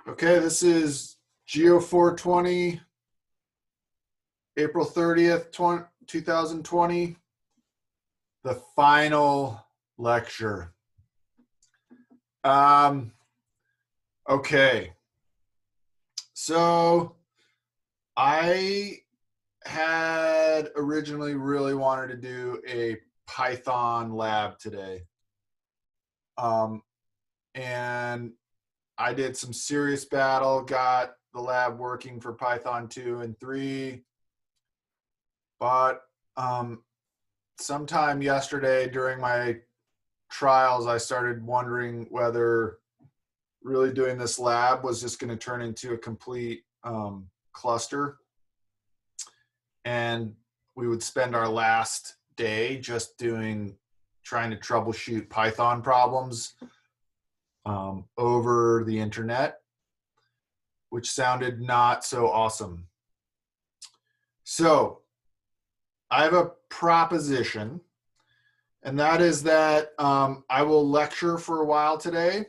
Okay, this is GEO 420, April 30th, 2020, the final lecture. Okay, so I had originally really wanted to do a Python lab today. And I did some serious battle, got the lab working for Python 2 and 3. But sometime yesterday during my trials, I started wondering whether really doing this lab was just going to turn into a complete cluster. And we would spend our last day just trying to troubleshoot Python problems over the internet, which sounded not so awesome. So I have a proposition, and that is that I will lecture for a while today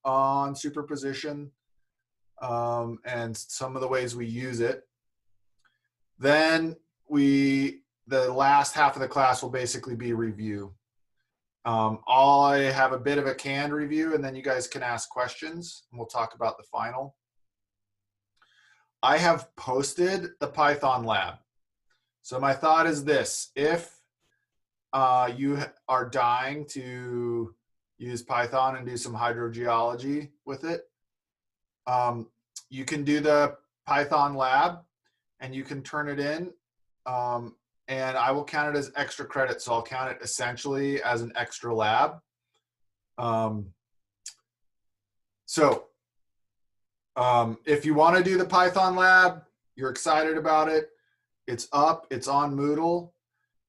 on superposition and some of the ways we use it. Then the last half of the class will basically be review. I have a bit of a canned review, and then you guys can ask questions, and we'll talk about the final. I have posted the Python lab. So my thought is this: if you are dying to use Python and do some hydrogeology with it, you can do the Python lab and you can turn it in, and I will count it as extra credit. So I'll count it essentially as an extra lab. If you want to do the Python lab, you're excited about it, it's up, it's on Moodle.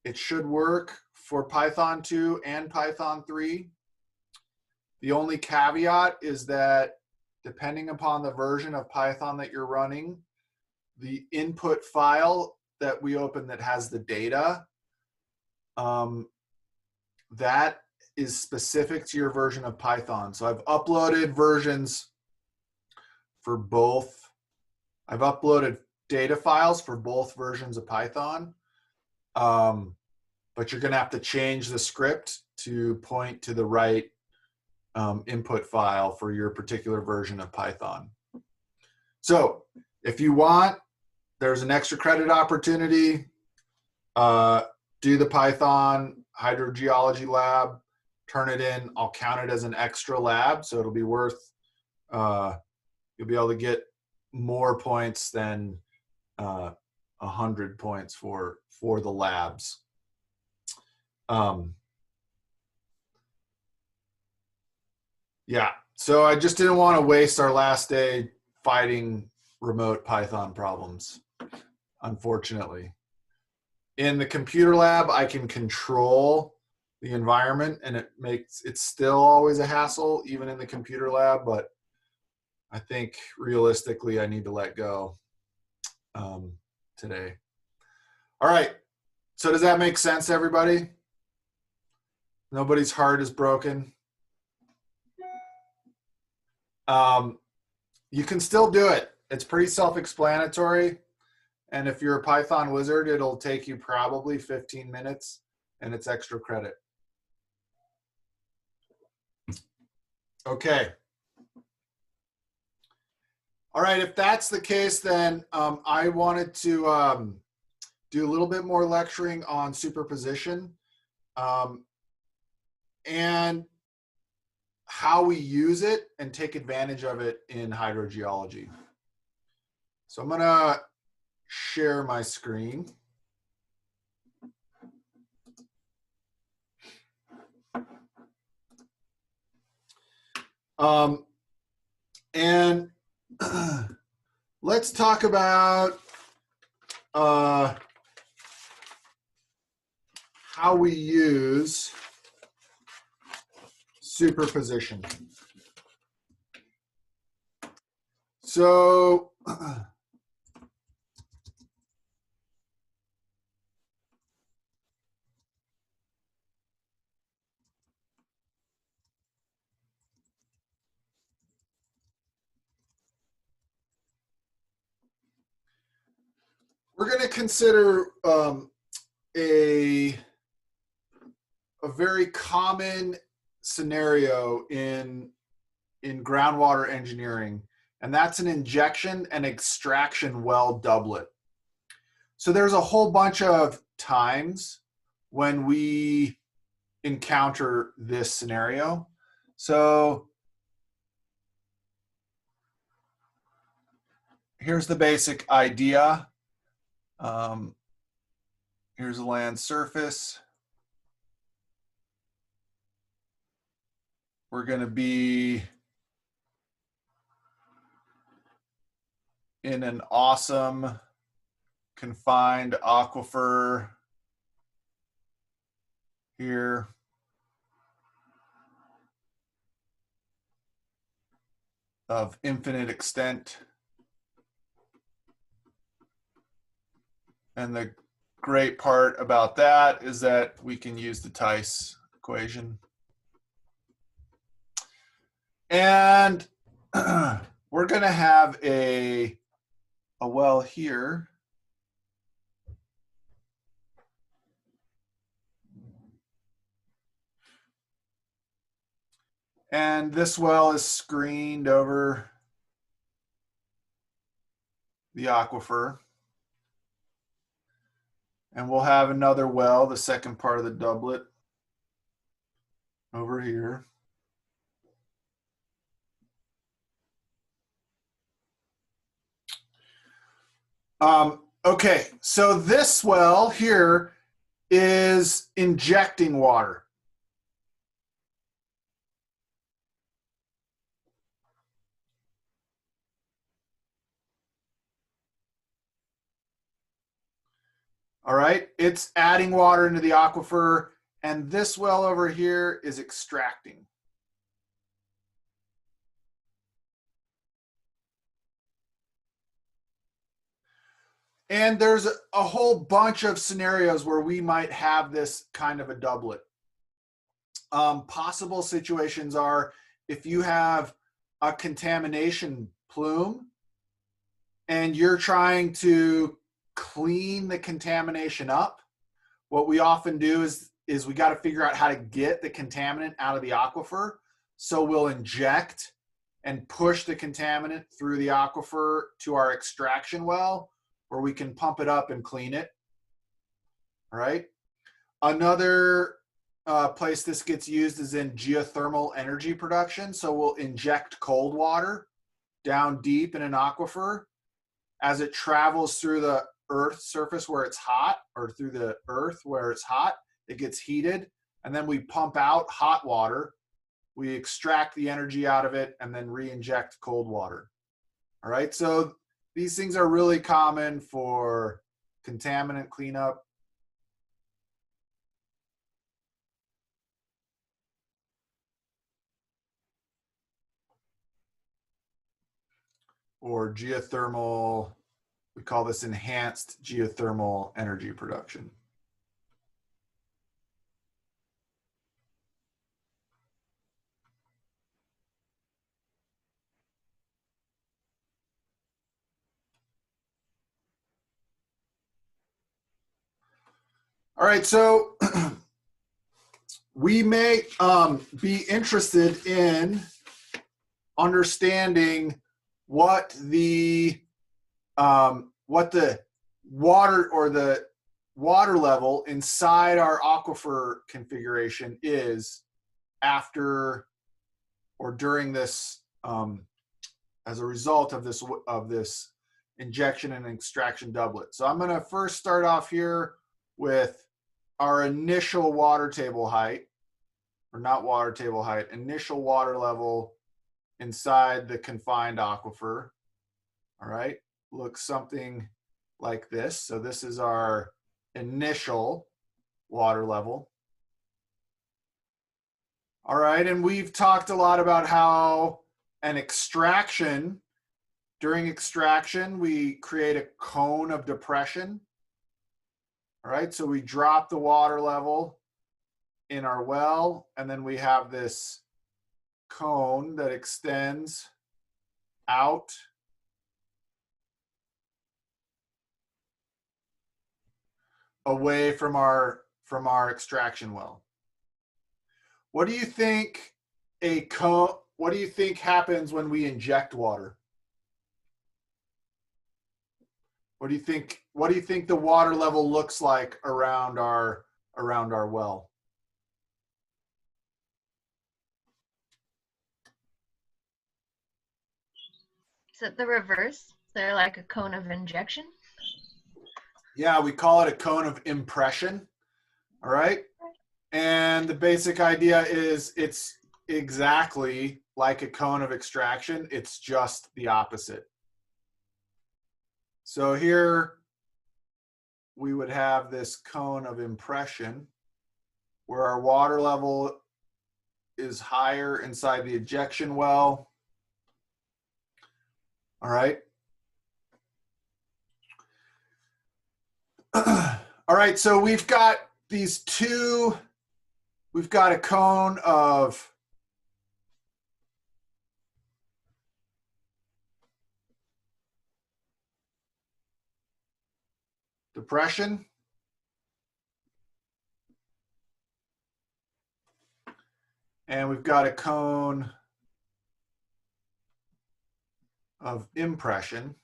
It should work for Python 2 and Python 3. The only caveat is that depending upon the version of Python that you're running, the input file that we open that has the data, that is specific to your version of Python. So I've uploaded versions for both. I've uploaded data files for both versions of Python. But you're going to have to change the script to point to the right input file for your particular version of Python. So if you want, there's an extra credit opportunity. Do the Python hydrogeology lab, turn it in. I'll count it as an extra lab, so it'll be worth, you'll be able to get more points than 100 points for the labs. Yeah, so I just didn't want to waste our last day fighting remote Python problems, unfortunately. In the computer lab, I can control the environment, and it's still always a hassle, even in the computer lab, but I think realistically I need to let go today. All right, so does that make sense, everybody? Nobody's heart is broken. You can still do it. It's pretty self-explanatory. And if you're a Python wizard, it'll take you probably 15 minutes, and it's extra credit. Okay. All right, if that's the case, then I wanted to do a little bit more lecturing on superposition and how we use it and take advantage of it in hydrogeology. So I'm going to share my screen. And let's talk about how we use superposition. So we're going to consider a very common scenario in groundwater engineering, and that's an injection and extraction well doublet. So there's a whole bunch of times when we encounter this scenario. So here's the basic idea. Here's a land surface. We're going to be in an awesome confined aquifer here. Of infinite extent. And the great part about that is that we can use the Tice equation. And we're going to have a well here. And this well is screened over the aquifer. And we'll have another well, the second part of the doublet, over here. Okay, so this well here is injecting water. All right, it's adding water into the aquifer, and this well over here is extracting. And there's a whole bunch of scenarios where we might have this kind of a doublet. Possible situations are if you have a contamination plume and you're trying to clean the contamination up. What we often do is we got to figure out how to get the contaminant out of the aquifer. So we'll inject and push the contaminant through the aquifer to our extraction well, where we can pump it up and clean it. All right. Another place this gets used is in geothermal energy production. So we'll inject cold water down deep in an aquifer. As it travels through the Earth's surface where it's hot, or through the earth where it's hot, it gets heated, and then we pump out hot water. We extract the energy out of it and then re-inject cold water. All right, so these things are really common for contaminant cleanup. Or geothermal, we call this enhanced geothermal energy production. All right, so we may be interested in understanding what the water or the water level inside our aquifer configuration is after or during this as a result of this injection and extraction doublet. So I'm going to first start off here with our initial water table height, or not water table height, initial water level inside the confined aquifer. All right, looks something like this. So this is our initial water level. All right, and we've talked a lot about how an extraction, during extraction, we create a cone of depression. All right, so we drop the water level in our well, and then we have this cone that extends out. away from our extraction well. What do you think what do you think happens when we inject water? What do you think the water level looks like around our well? Is it the reverse? Is there like a cone of injection? Yeah, we call it a cone of impression. All right. And the basic idea is it's exactly like a cone of extraction. It's just the opposite. So here we would have this cone of impression where our water level is higher inside the ejection well. All right. All right, so we've got these two, we've got a cone of depression. And we've got a cone of impression.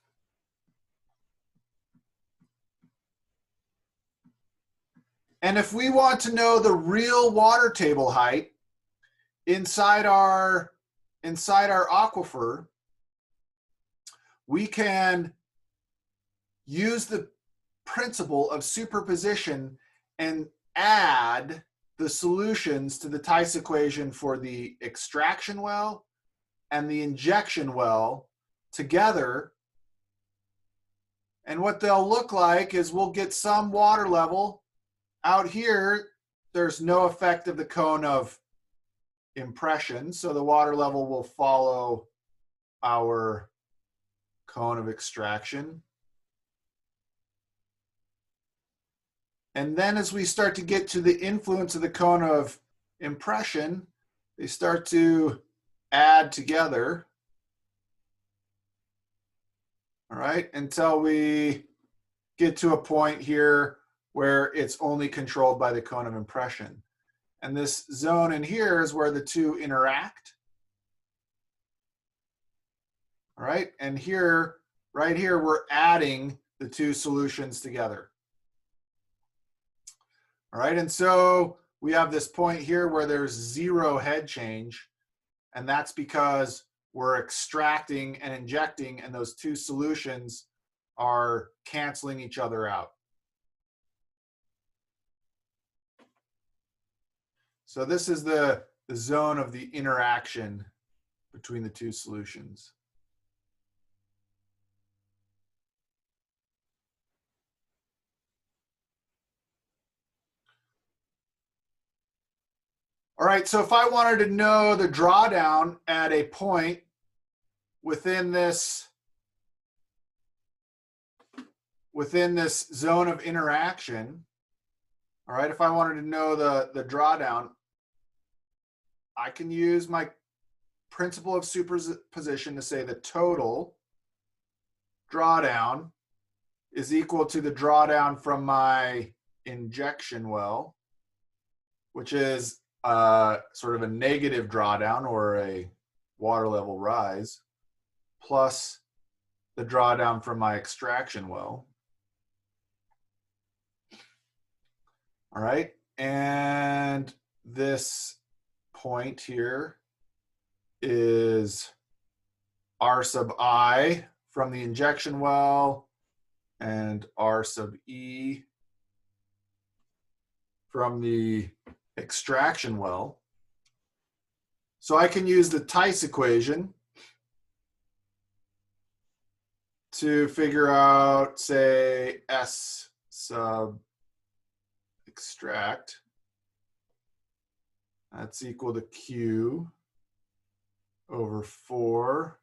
And if we want to know the real water table height inside our aquifer, we can use the principle of superposition and add the solutions to the Tice equation for the extraction well and the injection well together. And what they'll look like is we'll get some water level. Out here, there's no effect of the cone of impression, so the water level will follow our cone of extraction. And then as we start to get to the influence of the cone of impression, they start to add together, all right, until we get to a point here where it's only controlled by the cone of impression. And this zone in here is where the two interact. All right, and here, right here, we're adding the two solutions together. All right, and so we have this point here where there's zero head change, and that's because we're extracting and injecting, and those two solutions are canceling each other out. So this is the zone of the interaction between the two solutions. All right, so if I wanted to know the drawdown at a point within this zone of interaction, all right, if I wanted to know the drawdown, I can use my principle of superposition to say the total drawdown is equal to the drawdown from my injection well, which is sort of a negative drawdown or a water level rise, plus the drawdown from my extraction well. All right, and this point here is R sub I from the injection well and R sub E from the extraction well. So I can use the Tice equation to figure out, say, S sub extract. That's equal to Q over 4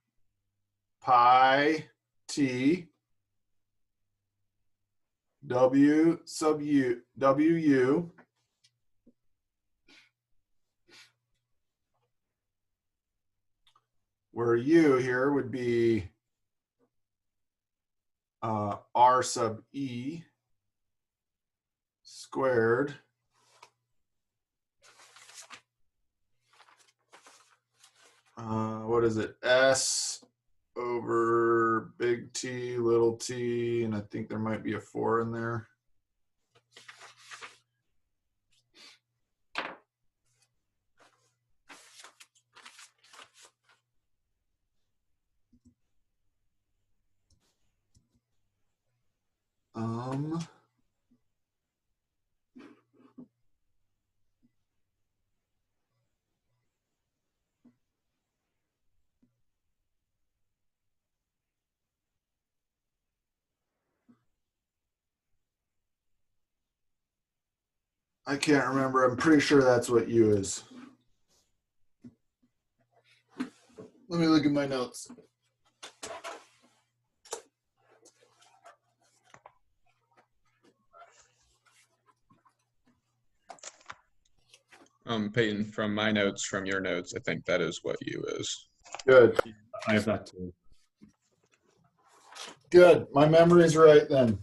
pi T W sub U WU where U here would be R sub E squared what is it? S over big T, little t, and I think there might be a 4 in there. I can't remember. I'm pretty sure that's what U is. Let me look at my notes. Peyton, from my notes, from your notes, I think that is what U is. Good. I have that too. Good. My memory's right then.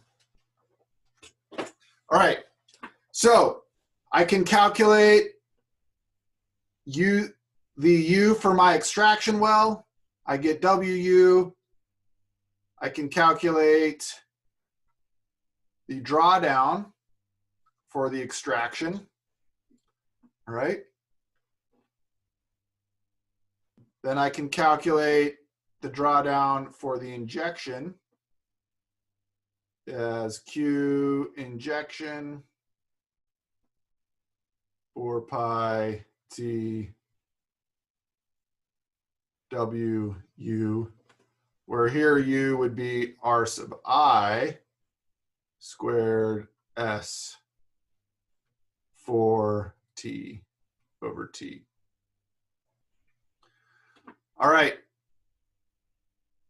All right. So I can calculate the U for my extraction well. I get WU. I can calculate the drawdown for the extraction. All right. Then I can calculate the drawdown for the injection as Q injection 4 pi T W U, where here U would be R sub I squared S 4 T over T. All right.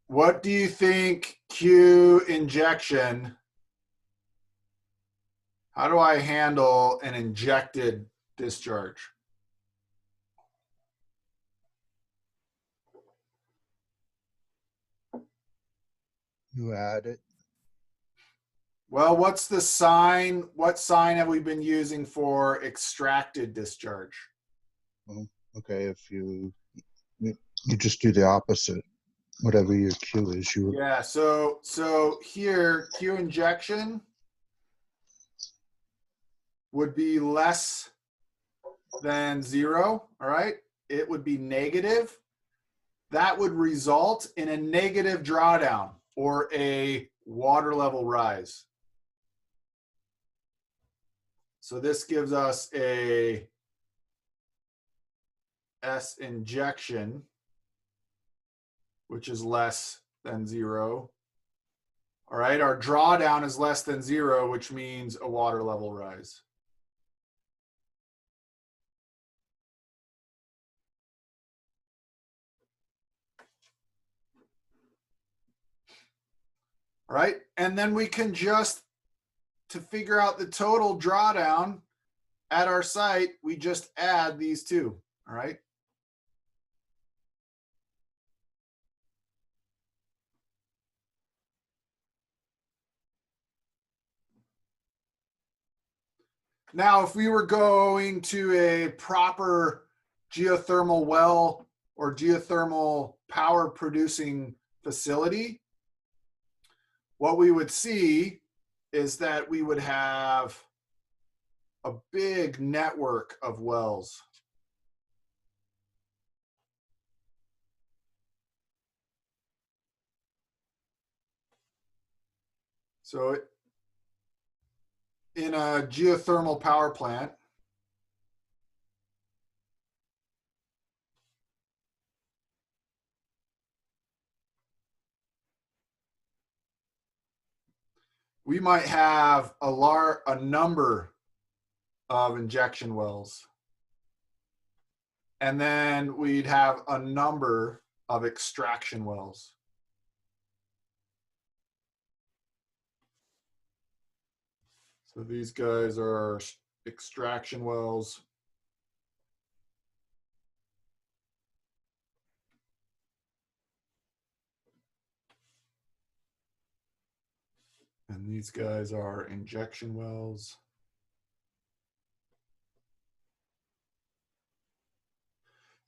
What do you think Q injection, how do I handle an injected discharge? You add it. Well, what's the sign? What sign have we been using for extracted discharge? Well, okay, if you just do the opposite, whatever your Q is, you Yeah, so here Q injection would be less than 0, all right? It would be negative. That would result in a negative drawdown or a water level rise. So this gives us a S injection, which is less than 0. All right, our drawdown is less than 0, which means a water level rise. All right, and then we can just, to figure out the total drawdown at our site, we just add these two, all right? Now, if we were going to a proper geothermal well or geothermal power producing facility, what we would see is that we would have a big network of wells. So in a geothermal power plant, we might have a number of injection wells. And then we'd have a number of extraction wells. So these guys are extraction wells. And these guys are injection wells.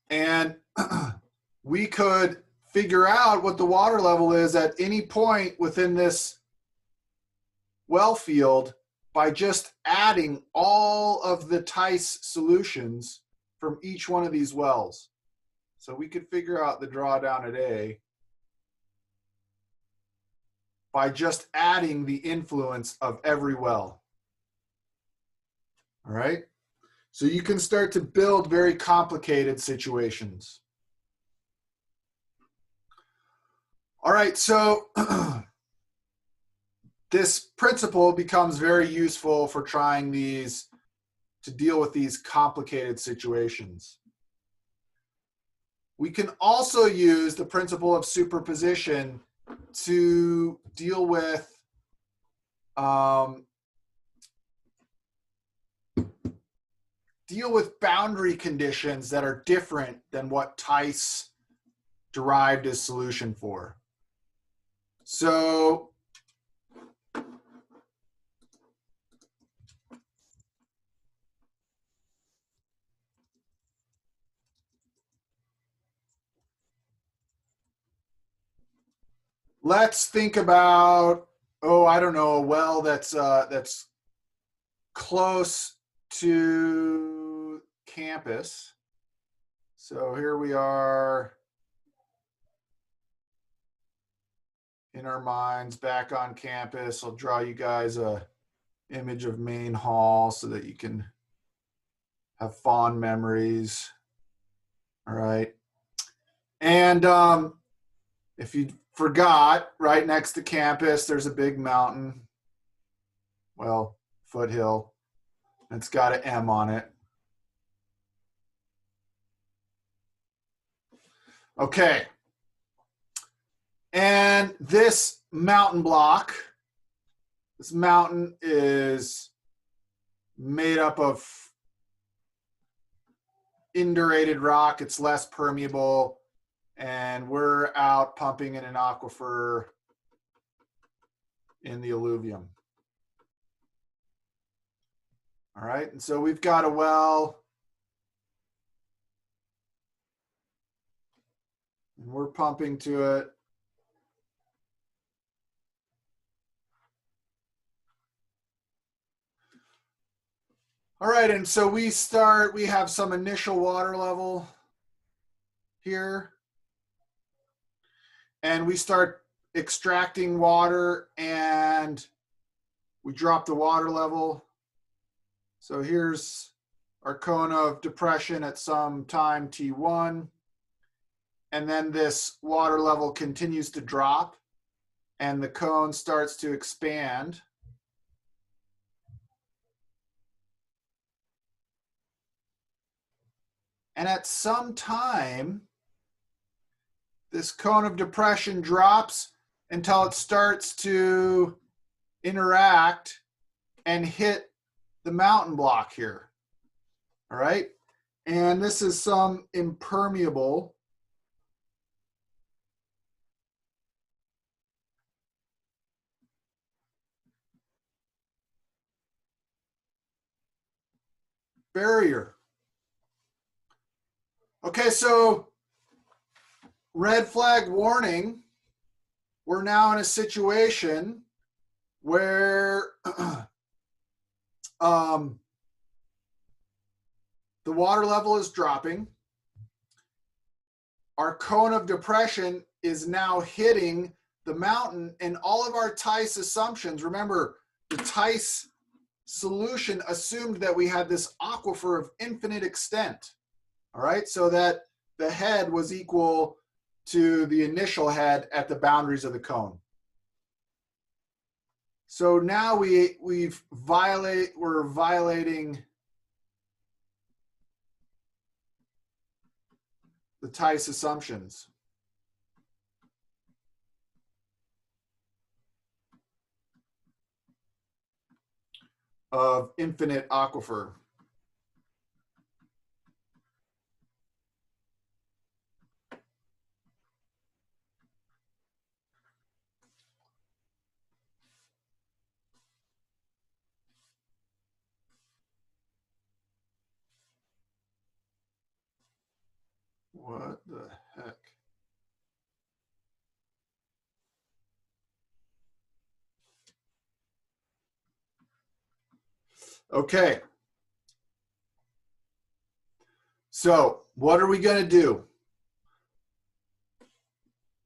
And we could figure out what the water level is at any point within this well field by just adding all of the Tice solutions from each one of these wells. So we could figure out the drawdown at A by just adding the influence of every well. All right? So you can start to build very complicated situations. All right, so this principle becomes very useful for trying to deal with these complicated situations. We can also use the principle of superposition to deal with boundary conditions that are different than what Tice derived his solution for. So let's think about, I don't know, a well that's close to campus. So here we are in our minds back on campus. I'll draw you guys a image of main hall so that you can have fond memories. All right. And if you forgot, right next to campus, there's a big mountain. Well, foothill. It's got an M on it. Okay. And this mountain block, this mountain is made up of indurated rock. It's less permeable. And we're out pumping in an aquifer in the alluvium. All right, and so we've got a well. And we're pumping to it. All right, and so we have some initial water level here. And we start extracting water and we drop the water level. So here's our cone of depression at some time T1. And then this water level continues to drop and the cone starts to expand. And at some time, this cone of depression drops until it starts to interact and hit the mountain block here. All right. And this is some impermeable barrier. Okay, so red flag warning. We're now in a situation where the water level is dropping. Our cone of depression is now hitting the mountain, and all of our Tice assumptions, remember, the Tice solution assumed that we had this aquifer of infinite extent. All right, so that the head was equal to the initial head at the boundaries of the cone. So now we're violating the Tice assumptions. Of infinite aquifer. What the heck? Okay. So what are we going to do?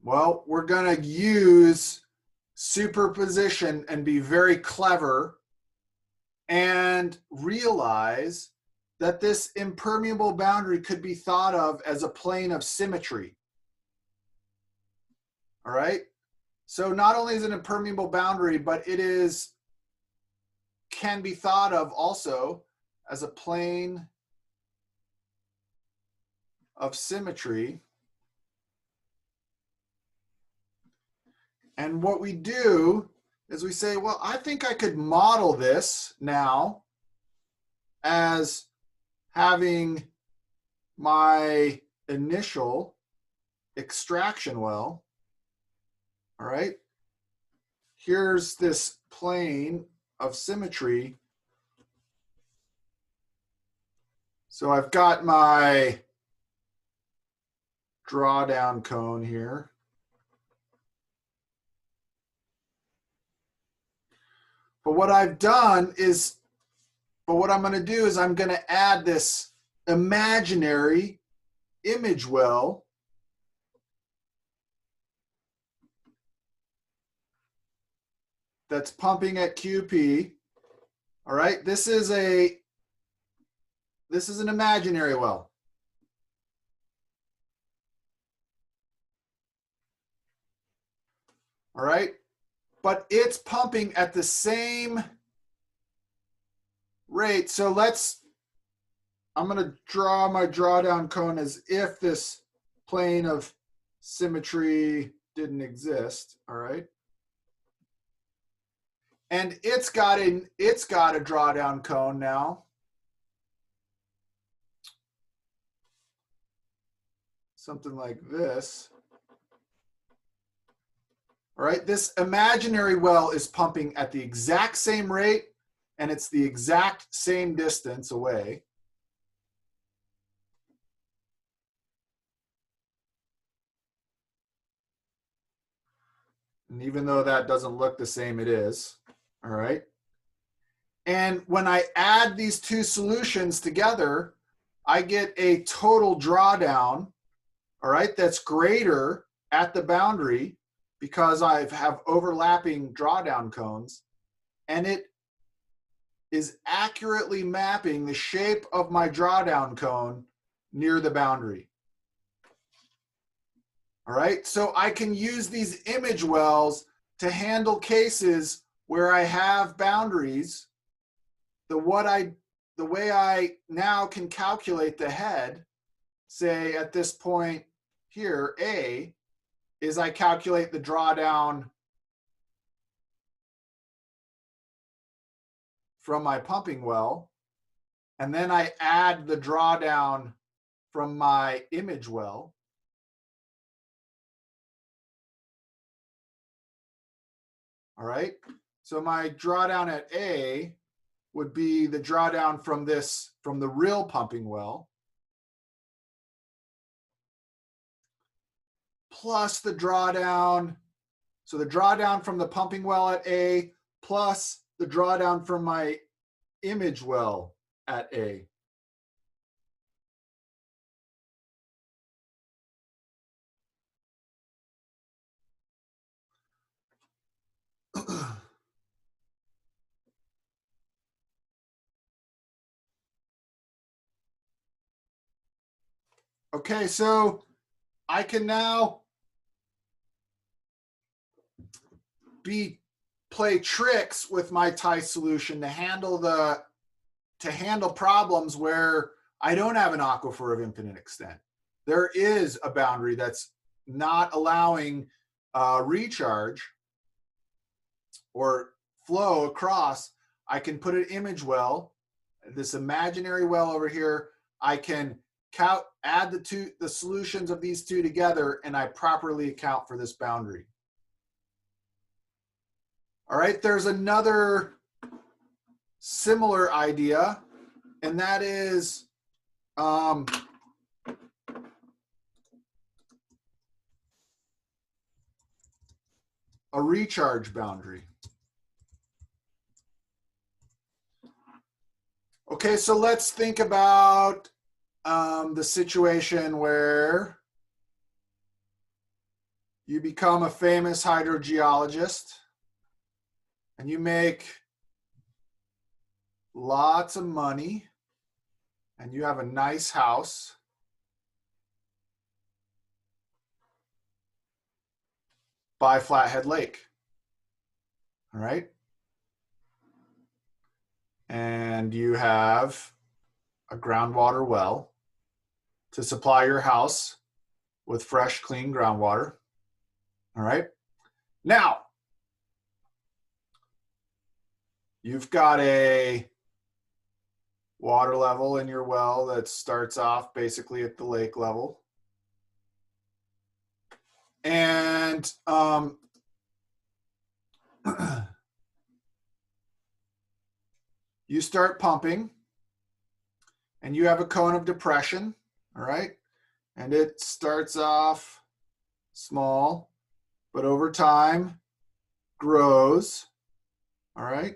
Well, we're going to use superposition and be very clever and realize that this impermeable boundary could be thought of as a plane of symmetry. All right. So not only is it an impermeable boundary, but it can be thought of also as a plane of symmetry. And what we do is we say, well, I think I could model this now as having my initial extraction well. All right. Here's this plane of symmetry. So I've got my drawdown cone here. But what I've done is, what I'm going to do is I'm going to add this imaginary image well that's pumping at QP. All right, this is an imaginary well. All right, but it's pumping at the same rate. So I'm going to draw my drawdown cone as if this plane of symmetry didn't exist. All right. And it's got a drawdown cone now. Something like this. All right, this imaginary well is pumping at the exact same rate, and it's the exact same distance away. And even though that doesn't look the same, it is. All right. And when I add these two solutions together, I get a total drawdown, all right, that's greater at the boundary because I have overlapping drawdown cones, and it is accurately mapping the shape of my drawdown cone near the boundary. All right, so I can use these image wells to handle cases where I have boundaries. The way I now can calculate the head, say at this point here, A, is I calculate the drawdown from my pumping well, and then I add the drawdown from my image well. All right, so my drawdown at A would be the drawdown from the real pumping well, plus the drawdown. So the drawdown from the pumping well at A plus the drawdown from my image well at A. Okay, so I can now play tricks with my Tice solution to handle problems where I don't have an aquifer of infinite extent. There is a boundary that's not allowing recharge or flow across. I can put an image well, this imaginary well over here. I can add the solutions of these two together, and I properly account for this boundary. All right, there's another similar idea, and that is a recharge boundary. Okay, so let's think about the situation where you become a famous hydrogeologist and you make lots of money and you have a nice house. By Flathead Lake. All right. And you have a groundwater well to supply your house with fresh, clean groundwater. All right. Now, you've got a water level in your well that starts off basically at the lake level. And you start pumping and you have a cone of depression, all right? And it starts off small, but over time grows, all right?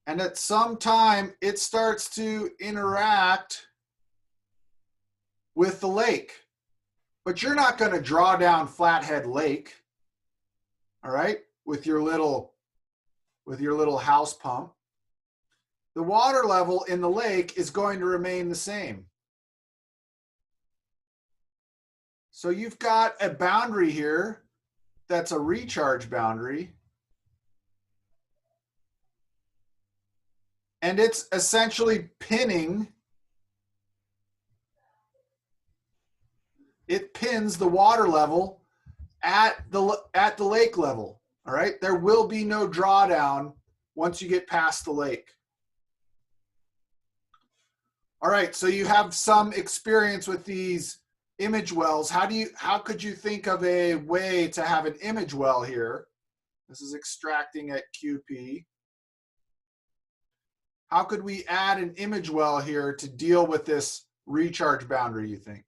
And at some time, it starts to interact with the lake. But you're not going to draw down Flathead Lake, all right, with your little house pump. The water level in the lake is going to remain the same. So you've got a boundary here that's a recharge boundary. And it's essentially pinning, it pins the water level at the lake level, all right? There will be no drawdown once you get past the lake. All right, so you have some experience with these image wells. How could you think of a way to have an image well here? This is extracting at QP. How could we add an image well here to deal with this recharge boundary, you think?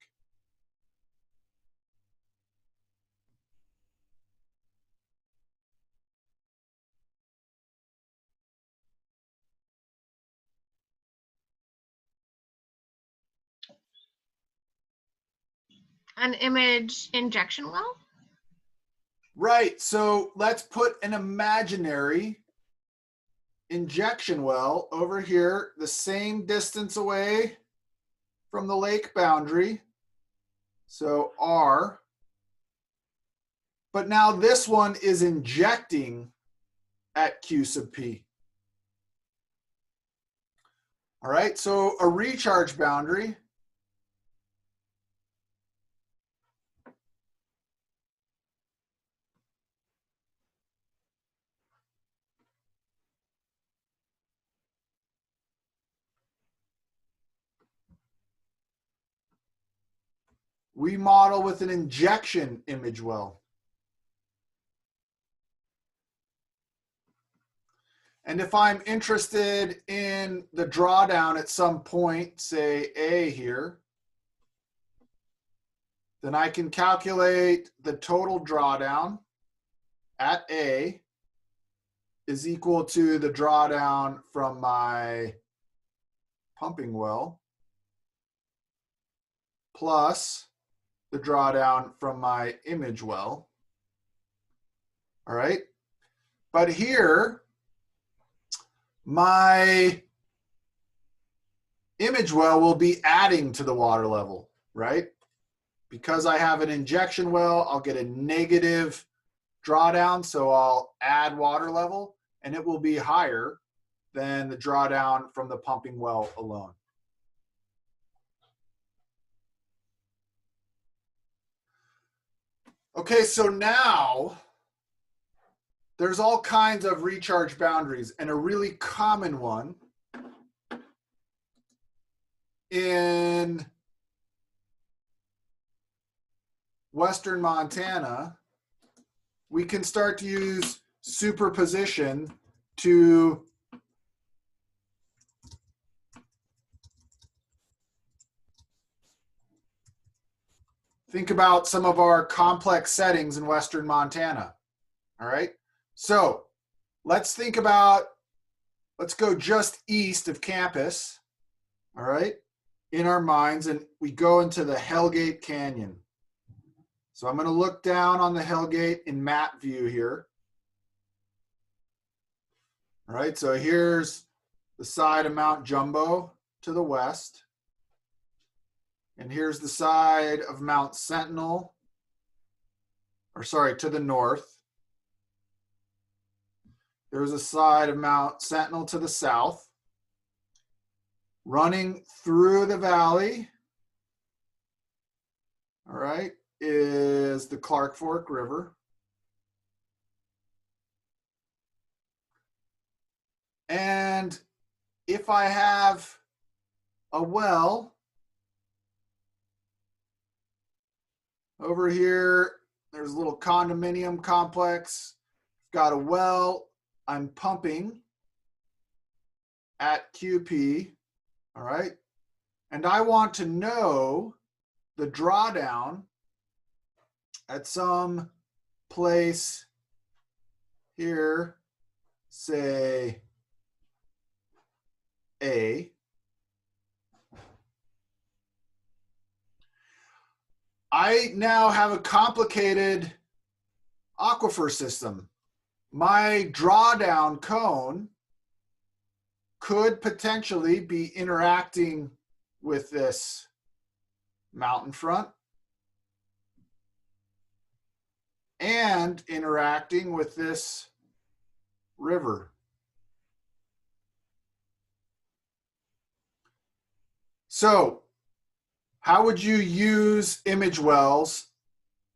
An image injection well? Right, so let's put an imaginary injection well over here, the same distance away from the lake boundary. So R. But now this one is injecting at Q sub P. All right, so a recharge boundary. We model with an injection image well. And if I'm interested in the drawdown at some point, say A here, then I can calculate the total drawdown at A is equal to the drawdown from my pumping well plus the drawdown from my image well. All right. But here, my image well will be adding to the water level, right? Because I have an injection well, I'll get a negative drawdown, so I'll add water level, and it will be higher than the drawdown from the pumping well alone. Okay, so now there's all kinds of recharge boundaries, and a really common one in Western Montana, we can start to use superposition to think about some of our complex settings in Western Montana. All right. So let's go just east of campus. All right. In our minds, and we go into the Hellgate Canyon. So I'm going to look down on the Hellgate in map view here. All right. So here's the side of Mount Jumbo to the west. And here's the side of Mount Sentinel, to the north. There's a side of Mount Sentinel to the south. Running through the valley, all right, is the Clark Fork River. And if I have a well over here, there's a little condominium complex. Got a well, I'm pumping at QP, all right? And I want to know the drawdown at some place here, say A. I now have a complicated aquifer system. My drawdown cone could potentially be interacting with this mountain front and interacting with this river. So how would you use image wells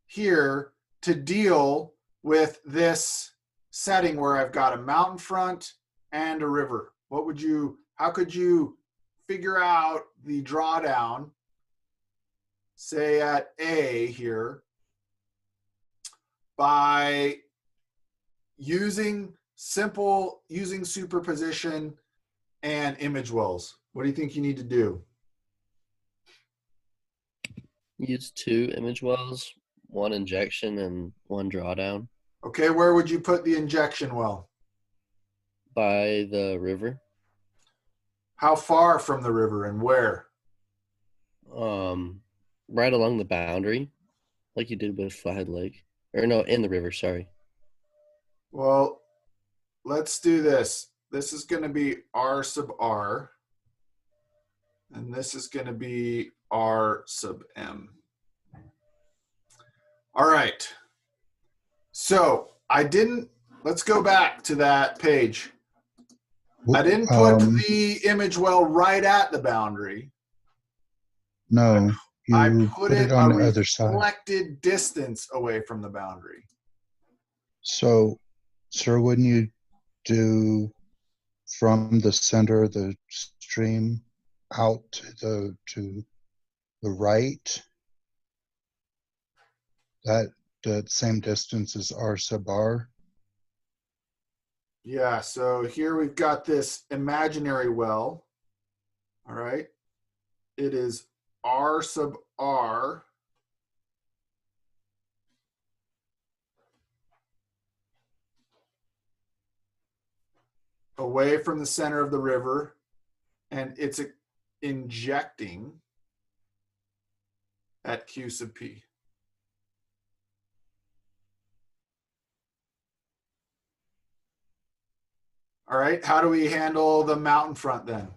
here to deal with this setting where I've got a mountain front and a river? How could you figure out the drawdown, say at A here, by using superposition and image wells? What do you think you need to do? Use 2 image wells, 1 injection and 1 drawdown Okay, where would you put the injection well? by the river. How far from the river and where? Right along the boundary, like you did with Flathead Lake. Or no, in the river, sorry. Well, let's do this. This is going to be R sub R. And this is going to be R sub M. All right. So let's go back to that page. I didn't put the image well right at the boundary. No, I you put put it it on a the other side. reflected distance away from the boundary. So, sir, wouldn't you do from the center of the stream out to the right? That the same distance as R sub R? Yeah, so here we've got this imaginary well. All right. It is R sub R. Away from the center of the river, and it's injecting at Q sub P. All right, how do we handle the mountain front then?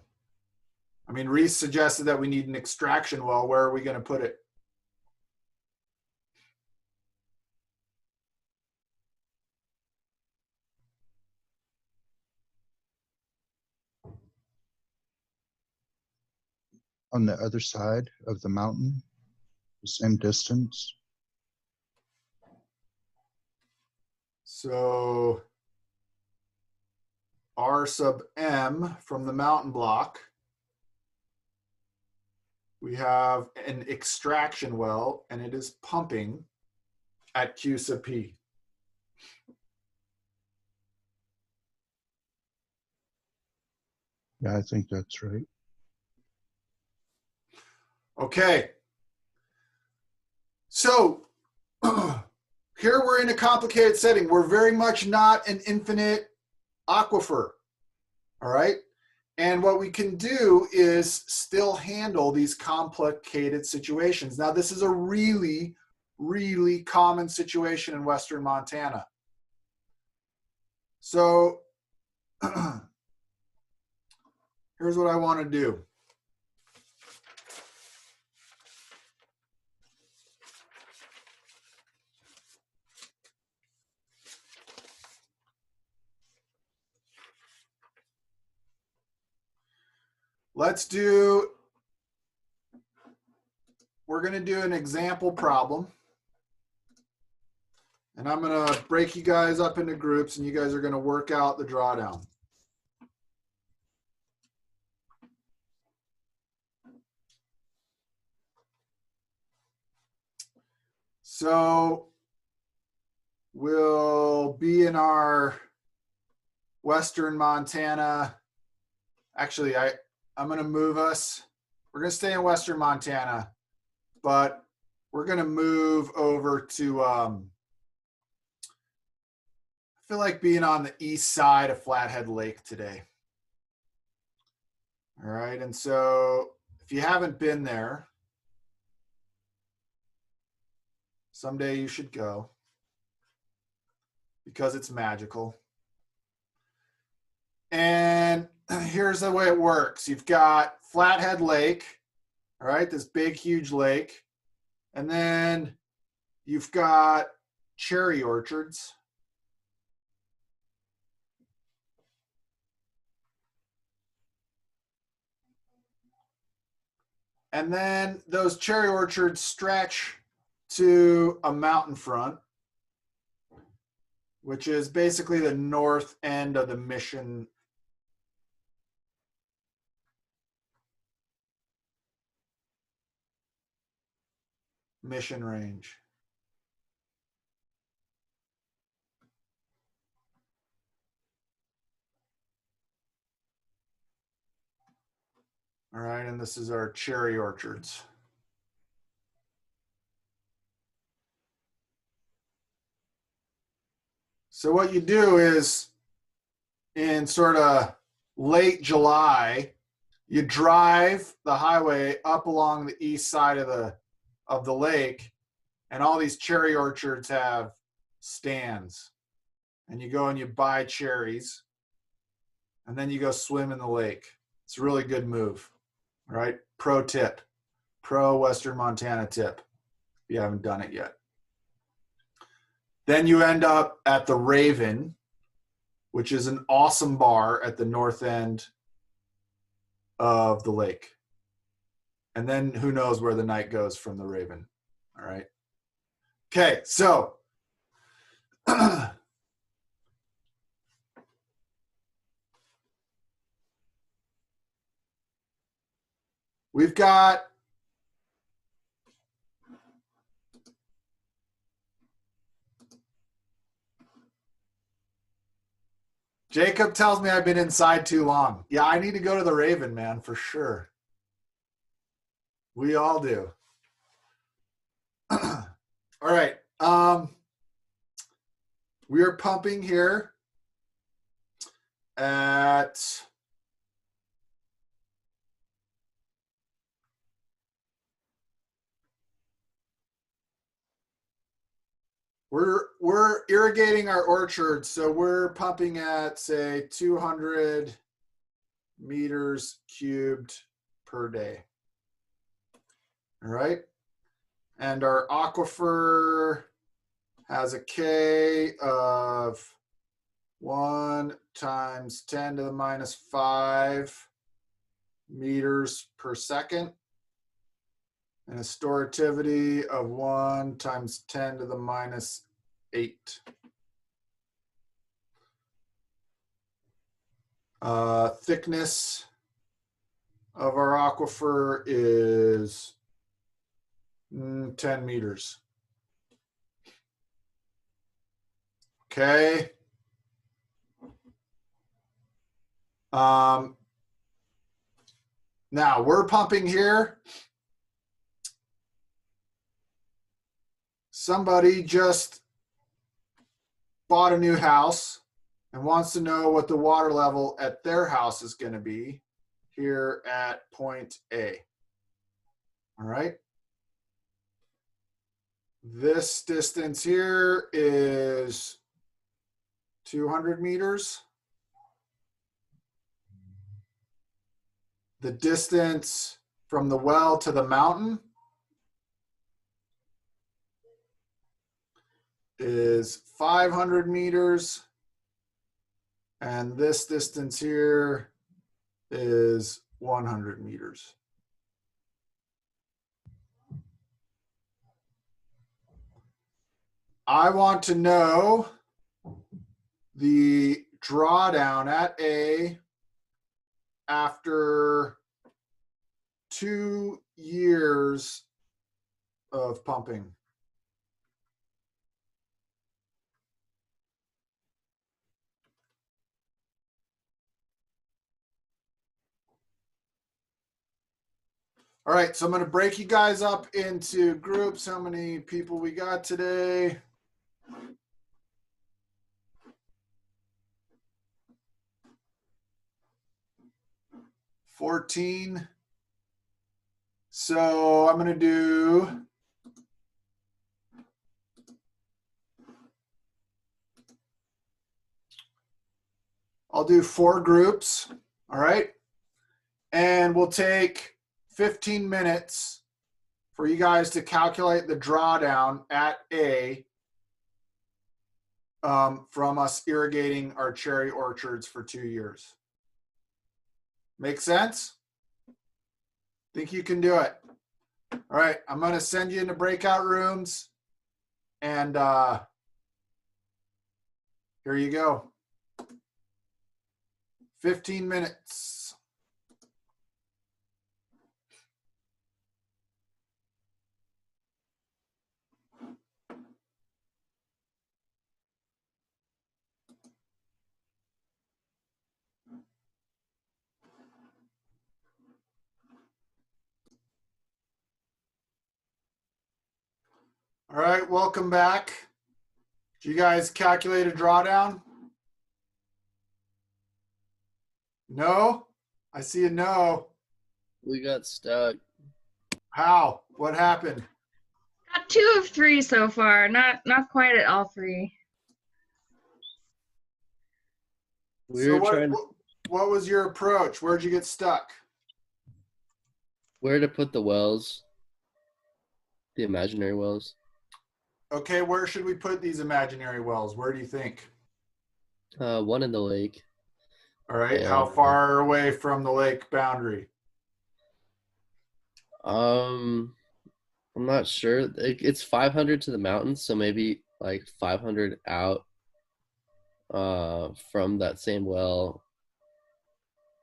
I mean, Reese suggested that we need an extraction well. Where are we going to put it? On the other side of the mountain, the same distance? So R sub M from the mountain block. We have an extraction well, and it is pumping at Q sub P. Yeah, I think that's right. Okay. So here we're in a complicated setting. We're very much not an infinite aquifer, all right? And what we can do is still handle these complicated situations. Now, this is a really, really common situation in Western Montana. So here's what I want to do. We're going to do an example problem. And I'm going to break you guys up into groups, and you guys are going to work out the drawdown. So we'll be in our Western Montana. Actually, I'm going to move us. We're going to stay in Western Montana, but we're going to move over to, I feel like being on the east side of Flathead Lake today. All right, and so if you haven't been there, someday you should go because it's magical. And here's the way it works. You've got Flathead Lake, all right, this big, huge lake. And then you've got cherry orchards. And then those cherry orchards stretch to a mountain front, which is basically the north end of the Mission Range. All right, and this is our cherry orchards. So what you do is in sort of late July, you drive the highway up along the east side of the lake, and all these cherry orchards have stands. And you go and you buy cherries, and then you go swim in the lake. It's a really good move. All right, pro tip, pro Western Montana tip, if you haven't done it yet. Then you end up at the Raven, which is an awesome bar at the north end of the lake. And then who knows where the night goes from the Raven. All right. Okay, so we've got Jacob tells me I've been inside too long. Yeah, I need to go to the Raven, man, for sure. We all do. All right. We are pumping here at we're irrigating our orchards, so we're pumping at say 200 meters cubed per day. All right, and our aquifer has a K of 1 times 10 to the minus 5 meters per second, and a storativity of 1 times 10 to the minus 8. Thickness of our aquifer is 10 meters. Okay. Now we're pumping here somebody just bought a new house and wants to know what the water level at their house is going to be here at point A. All right. This distance here is 200 meters. The distance from the well to the mountain is 500 meters. And this distance here is 100 meters. I want to know the drawdown at A after 2 years of pumping. All right, so I'm going to break you guys up into groups. How many people we got today? $14. So I'm going to do I'll do 4 groups. All right. And we'll take 15 minutes for you guys to calculate the drawdown at A from us irrigating our cherry orchards for 2 years. Make sense? Think you can do it? All right, I'm going to send you into breakout rooms, and here you go. 15 minutes. All right, welcome back. Did you guys calculate a drawdown? No? I see a no. We got stuck. How? What happened? Got 2 of 3 so far. Not quite at all 3. We So were trying what was your approach? Where'd you get stuck? where to put the wells, the imaginary wells. Okay, where should we put these imaginary wells? Where do you think? One in the lake. All right, Yeah. how far away from the lake boundary? I'm not sure. It's 500 to the mountains, so maybe like 500 out from that same well.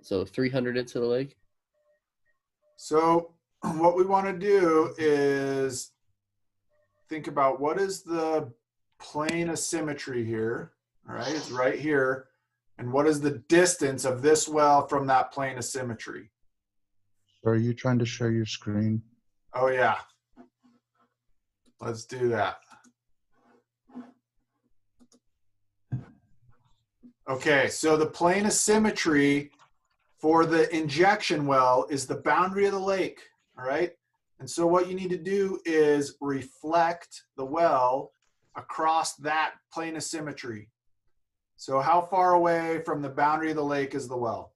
So 300 into the lake. So what we want to do is think about what is the plane of symmetry here. All right, it's right here. And what is the distance of this well from that plane of symmetry? So are you trying to share your screen? Oh yeah. Let's do that. Okay, so the plane of symmetry for the injection well is the boundary of the lake, all right? And so what you need to do is reflect the well across that plane of symmetry. So how far away from the boundary of the lake is the well?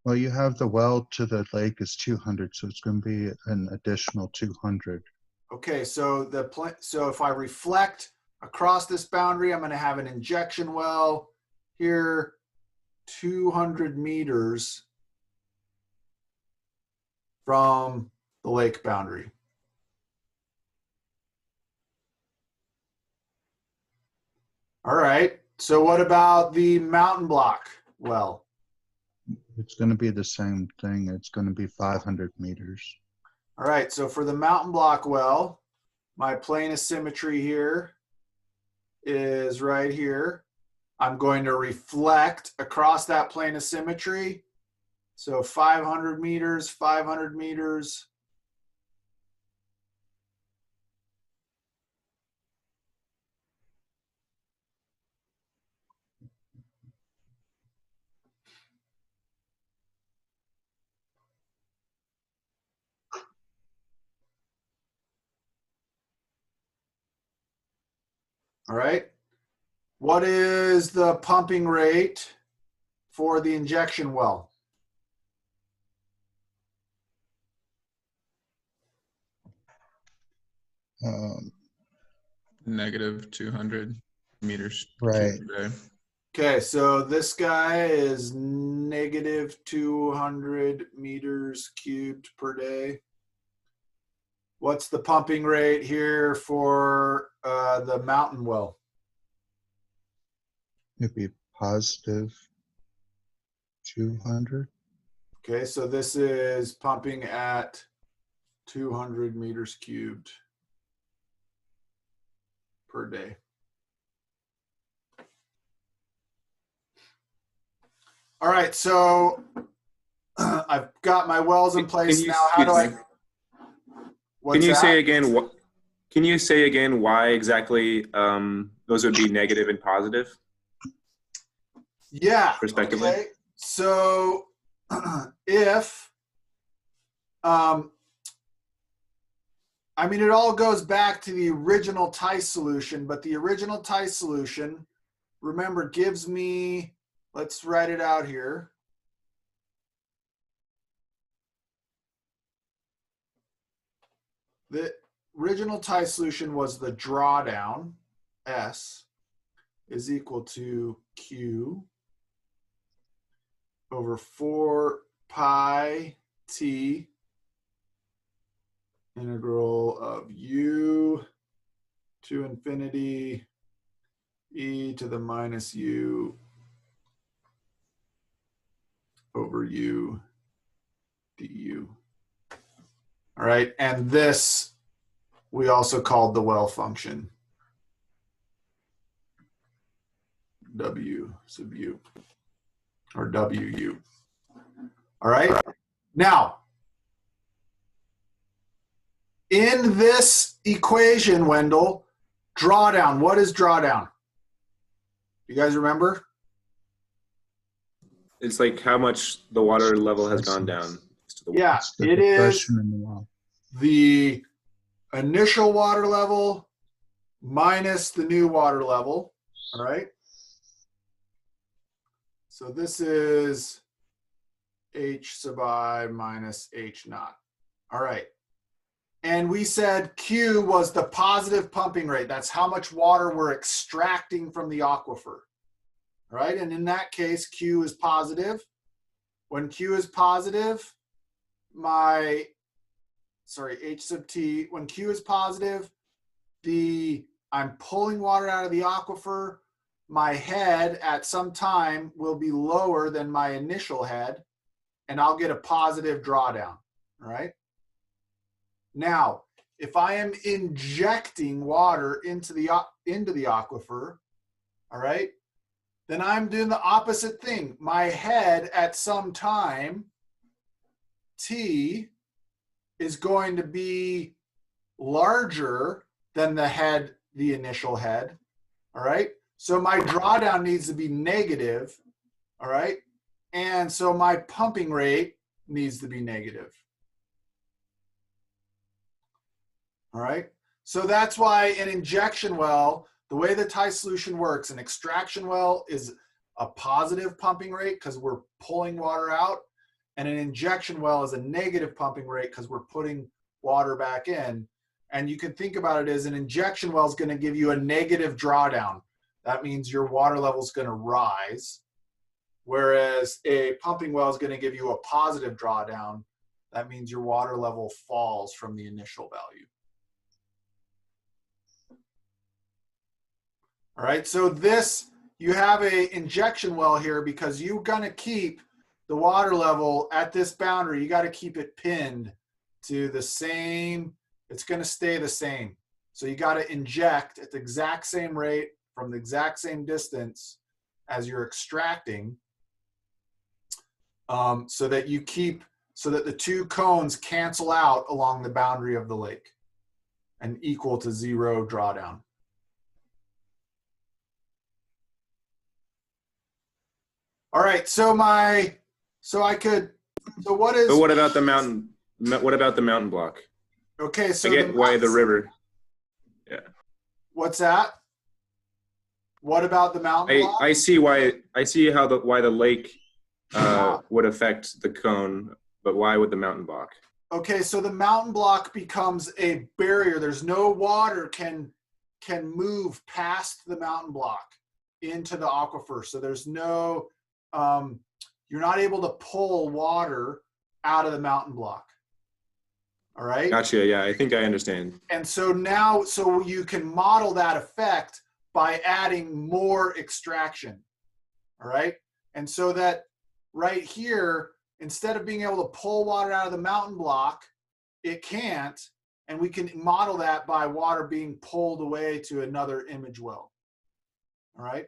Well, you have the well to the lake is 200, so it's going to be an additional 200. Okay, so so if I reflect across this boundary, I'm going to have an injection well here, 200 meters from the lake boundary. All right, so what about the mountain block well? It's going to be the same thing. It's going to be 500 meters. All right, so for the mountain block well, my plane of symmetry here is right here. I'm going to reflect across that plane of symmetry. So 500 meters, 500 meters. All right. What is the pumping rate for the injection well? Negative 200 meters Right. cubed per day. Okay, so this guy is negative 200 meters cubed per day. What's the pumping rate here for the mountain well? It'd be positive 200. Okay, so this is pumping at 200 meters cubed per day. All right, so I've got my wells in place Can you- now. How do I? excuse What's Can you that? say again what? Can you say again why exactly those would be negative and positive? Yeah. Respectively? Okay. So if I mean, it all goes back to the original Tice solution, but the original Tice solution, remember, gives me, let's write it out here. The original Tice solution was the drawdown, S, is equal to Q over 4 pi T integral of U to infinity e to the minus U over U du. All right, and this we also called the well function, W sub U, or WU. All right, now, in this equation, Wendell, drawdown, what is drawdown? You guys remember? It's like how much the water level has gone down. Yeah, It's the it is depression in the well. the initial water level minus the new water level, all right? So this is H sub I minus H naught, all right. And we said Q was the positive pumping rate. That's how much water we're extracting from the aquifer, all right? And in that case, Q is positive. When Q is positive, H sub T, when Q is positive, I'm pulling water out of the aquifer. My head at some time will be lower than my initial head, and I'll get a positive drawdown, all right? Now, if I am injecting water into the aquifer, all right, then I'm doing the opposite thing. My head at some time, T, is going to be larger than the initial head, all right? So my drawdown needs to be negative, all right? And so my pumping rate needs to be negative. All right, so that's why an injection well, the way the Tice solution works, an extraction well is a positive pumping rate because we're pulling water out, and an injection well is a negative pumping rate because we're putting water back in. And you can think about it as an injection well is going to give you a negative drawdown. That means your water level is going to rise, whereas a pumping well is going to give you a positive drawdown. That means your water level falls from the initial value. All right, so this, you have a injection well here because you're gonna keep the water level at this boundary. You gotta keep it pinned to the same, it's gonna stay the same. So you gotta inject at the exact same rate from the exact same distance as you're extracting, so that the two cones cancel out along the boundary of the lake and equal to 0 drawdown. All right, so what is? But what about the mountain? What about the mountain block? Okay, so I get why the river. Yeah. What's that? What about the mountain block? I see how why the lake would affect the cone, but why would the mountain block? Okay, so the mountain block becomes a barrier. There's no water can move past the mountain block into the aquifer. So there's no, you're not able to pull water out of the mountain block. All right. Gotcha. Yeah, I think I understand. And so now, so you can model that effect by adding more extraction. All right. And so that right here, instead of being able to pull water out of the mountain block, it can't. And we can model that by water being pulled away to another image well. All right.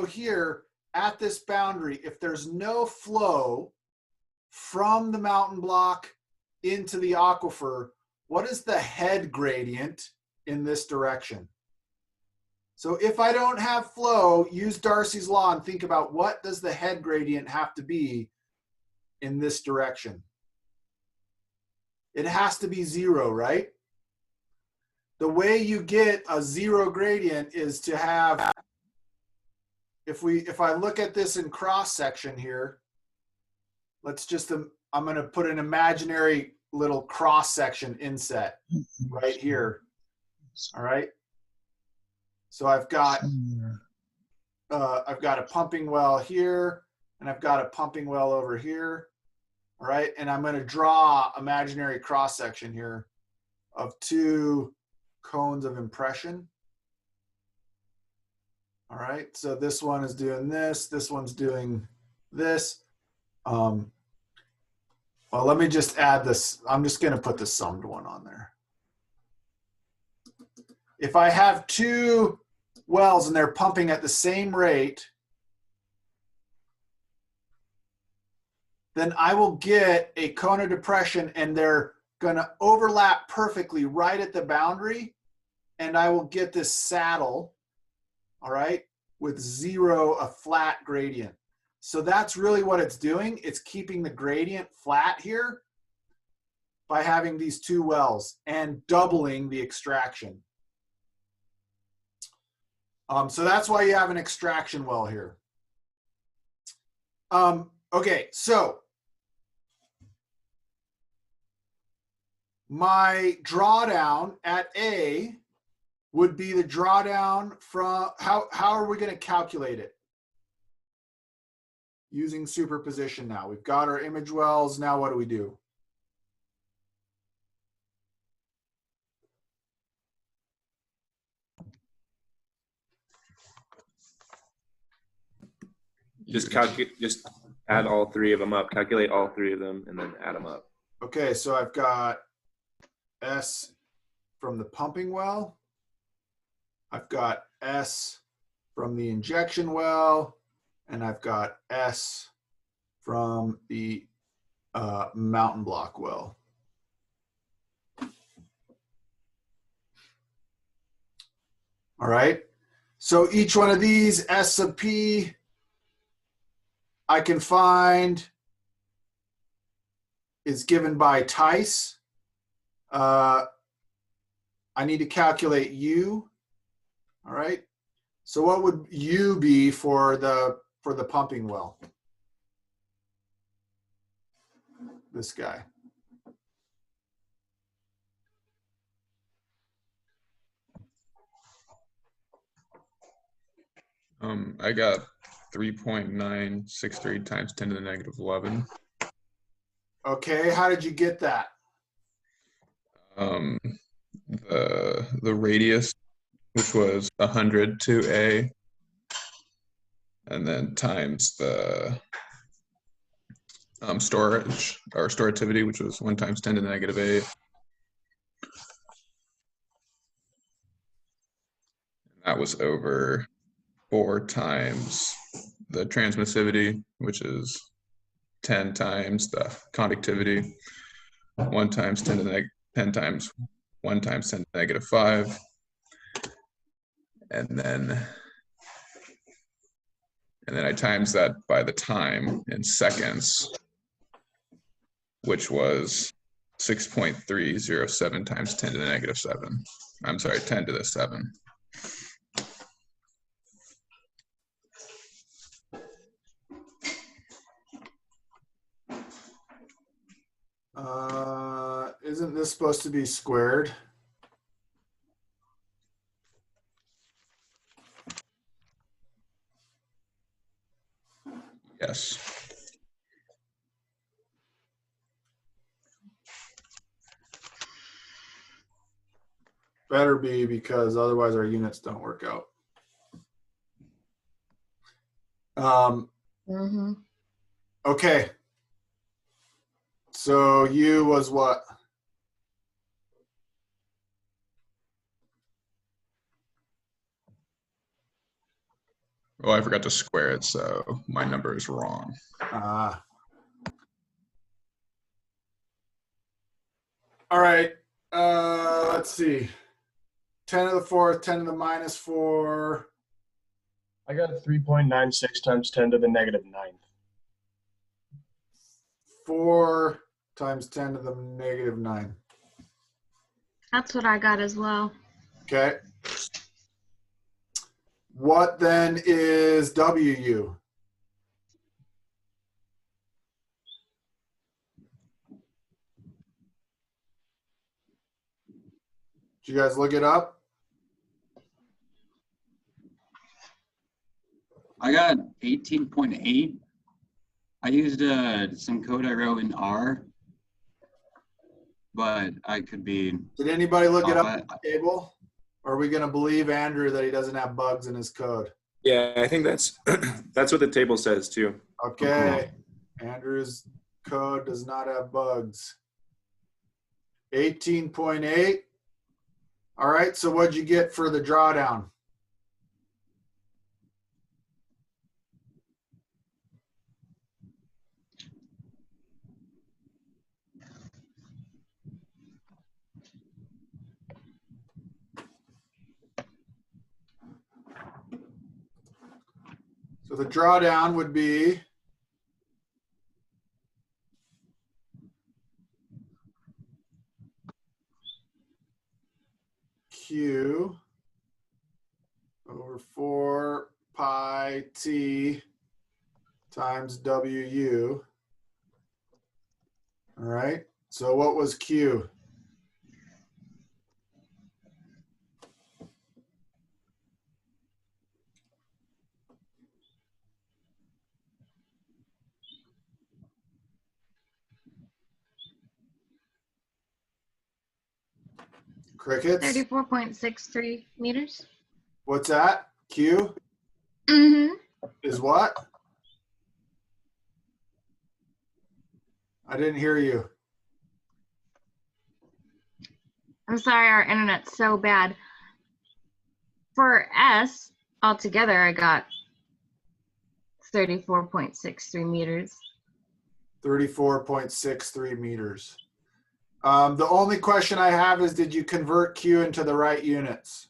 Here at this boundary, if there's no flow from the mountain block into the aquifer, what is the head gradient in this direction? So if I don't have flow, use Darcy's law and think about what does the head gradient have to be in this direction? It has to be 0, right? The way you get a 0 gradient is to have, if I look at this in cross section here, let's just, I'm going to put an imaginary little cross section inset right here. All right. So I've got a pumping well here, and I've got a pumping well over here. All right. And I'm going to draw imaginary cross section here of 2 cones of impression. All right. So this one is doing this. This one's doing this. Well, let me just add this. I'm just going to put the summed one on there. If I have 2 wells and they're pumping at the same rate, then I will get a cone of depression, and they're going to overlap perfectly right at the boundary, and I will get this saddle, all right, with 0, a flat gradient. So that's really what it's doing. It's keeping the gradient flat here by having these 2 wells and doubling the extraction. So that's why you have an extraction well here. Okay, so my drawdown at A would be the drawdown from, how are we going to calculate it? Using superposition now. We've got our image wells. Now what do we do? Just add all 3 of them up. Calculate all 3 of them and then add them up. Okay, so I've got S from the pumping well. I've got S from the injection well, and I've got S from the mountain block well. All right, so each one of these, S sub P, I can find is given by Tice. I need to calculate U. All right. So what would U be for the pumping well? This guy. I got 3.963 times 10 to the negative 11. Okay, how did you get that? The radius, which was 100 to A, and then times the storage or storativity, which was 1 times 10 to the negative 8. That was over 4 times the transmissivity, which is 10 times the conductivity, 1 times 10 to the 10 times 1 times 10 to the negative 5, and then I times that by the time in seconds, which was 6.307 times 10 to the negative 7. I'm sorry, 10 to the 7. Isn't this supposed to be squared? Yes. Better be, because otherwise our units don't work out. Mm-hmm. Okay. So U was what? Well, I forgot to square it, so my number is wrong. All right. Let's see. 10 to the fourth, 10 to the minus 4. I got 3.96 times 10 to the negative 9th. 4 times 10 to the negative 9. That's what I got as well. Okay. What then is WU? Did you guys look it up? I got 18.8. I used some code I wrote in R, but I could be. Did anybody look it off. up on the table? Or are we going to believe Andrew that he doesn't have bugs in his code? Yeah, I think that's that's what the table says too. Okay. Andrew's code does not have bugs. 18.8. All right. So what'd you get for the drawdown? So the drawdown would be Q over 4 pi T times WU. All right. So what was Q? Crickets? 34.63 meters. What's that? Q Mm-hmm. is what? I didn't hear you. I'm sorry, our internet's so bad. For S, altogether, I got 34.63 meters. 34.63 meters. The only question I have is, did you convert Q into the right units?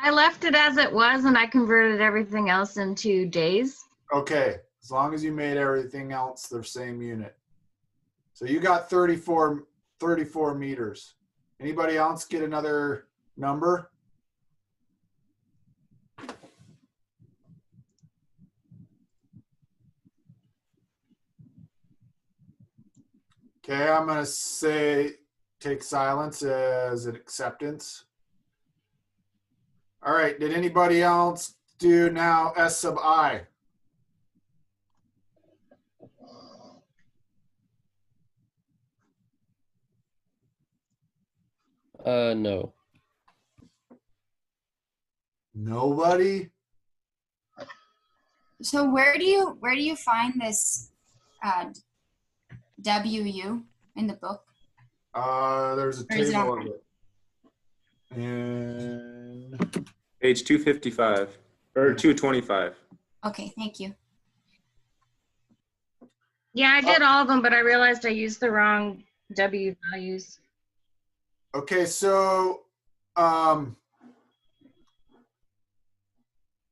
I left it as it was, and I converted everything else into days. Okay, as long as you made everything else the same unit. So you got 34 meters. Anybody else get another number? Okay, I'm going to say take silence as an acceptance. All right, did anybody else do now S sub I? No. Nobody? So where do you find this WU in the book? There's a Or is it table on- of it. And Page 255 or 225. Okay, thank you. Yeah, I did all of them, but I realized I used the wrong W values. okay, so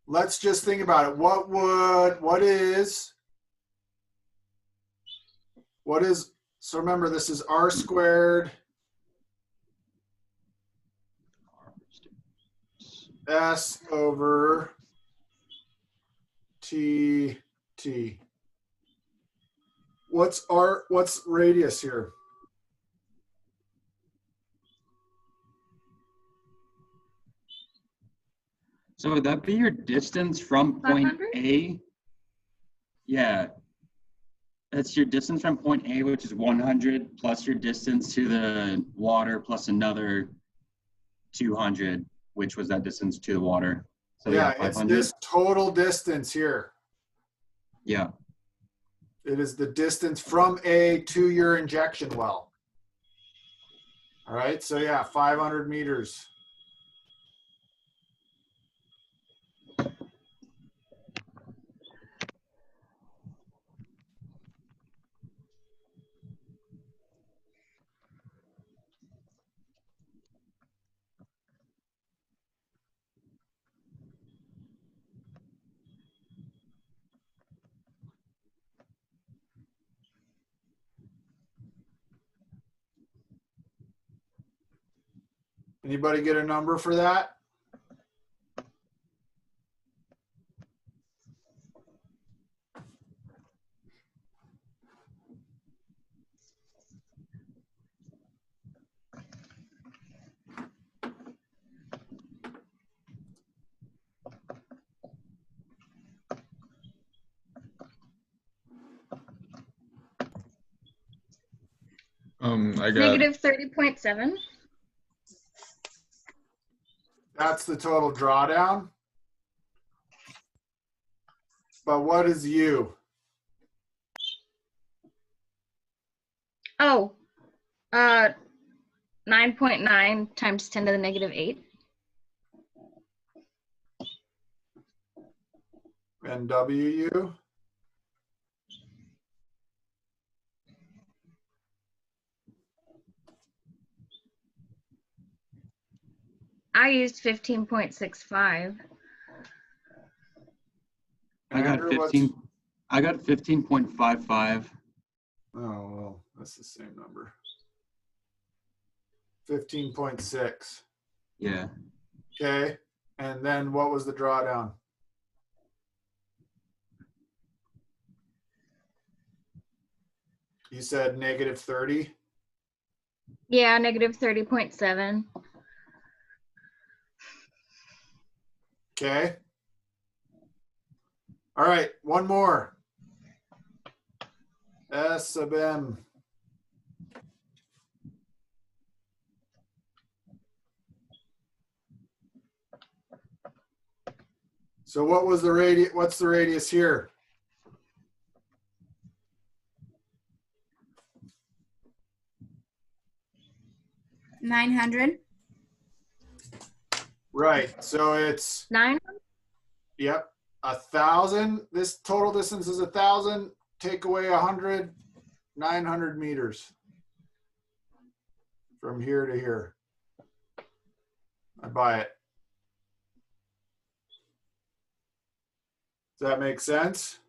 let's just think about it. What is What is, so remember, this is r squared s over t t. What's radius here? So would that be your distance from point 500? A? Yeah. That's your distance from point A, which is 100, plus your distance to the water, plus another 200, which was that distance to the water. So Yeah, yeah, it's 500. this total distance here. Yeah. It is the distance from A to your injection well. All right, so yeah, 500 meters. Anybody get a number for that? I got Negative 30.7. That's the total drawdown. But what is U? Oh, 9.9 times 10 to the negative 8. And WU? I used 15.65. I got Andrew, what's- 15. I got 15.55. Oh, well, that's the same number. 15.6. Yeah. Okay. And then what was the drawdown? You said negative 30? Yeah, negative 30.7. Okay. All right, one more. S sub M. So what was the radius? What's the radius here? $900. Right. So it's 9? yep, 1,000. This total distance is 1,000. Take away 100, 900 meters from here to here. I buy it. Does that make sense?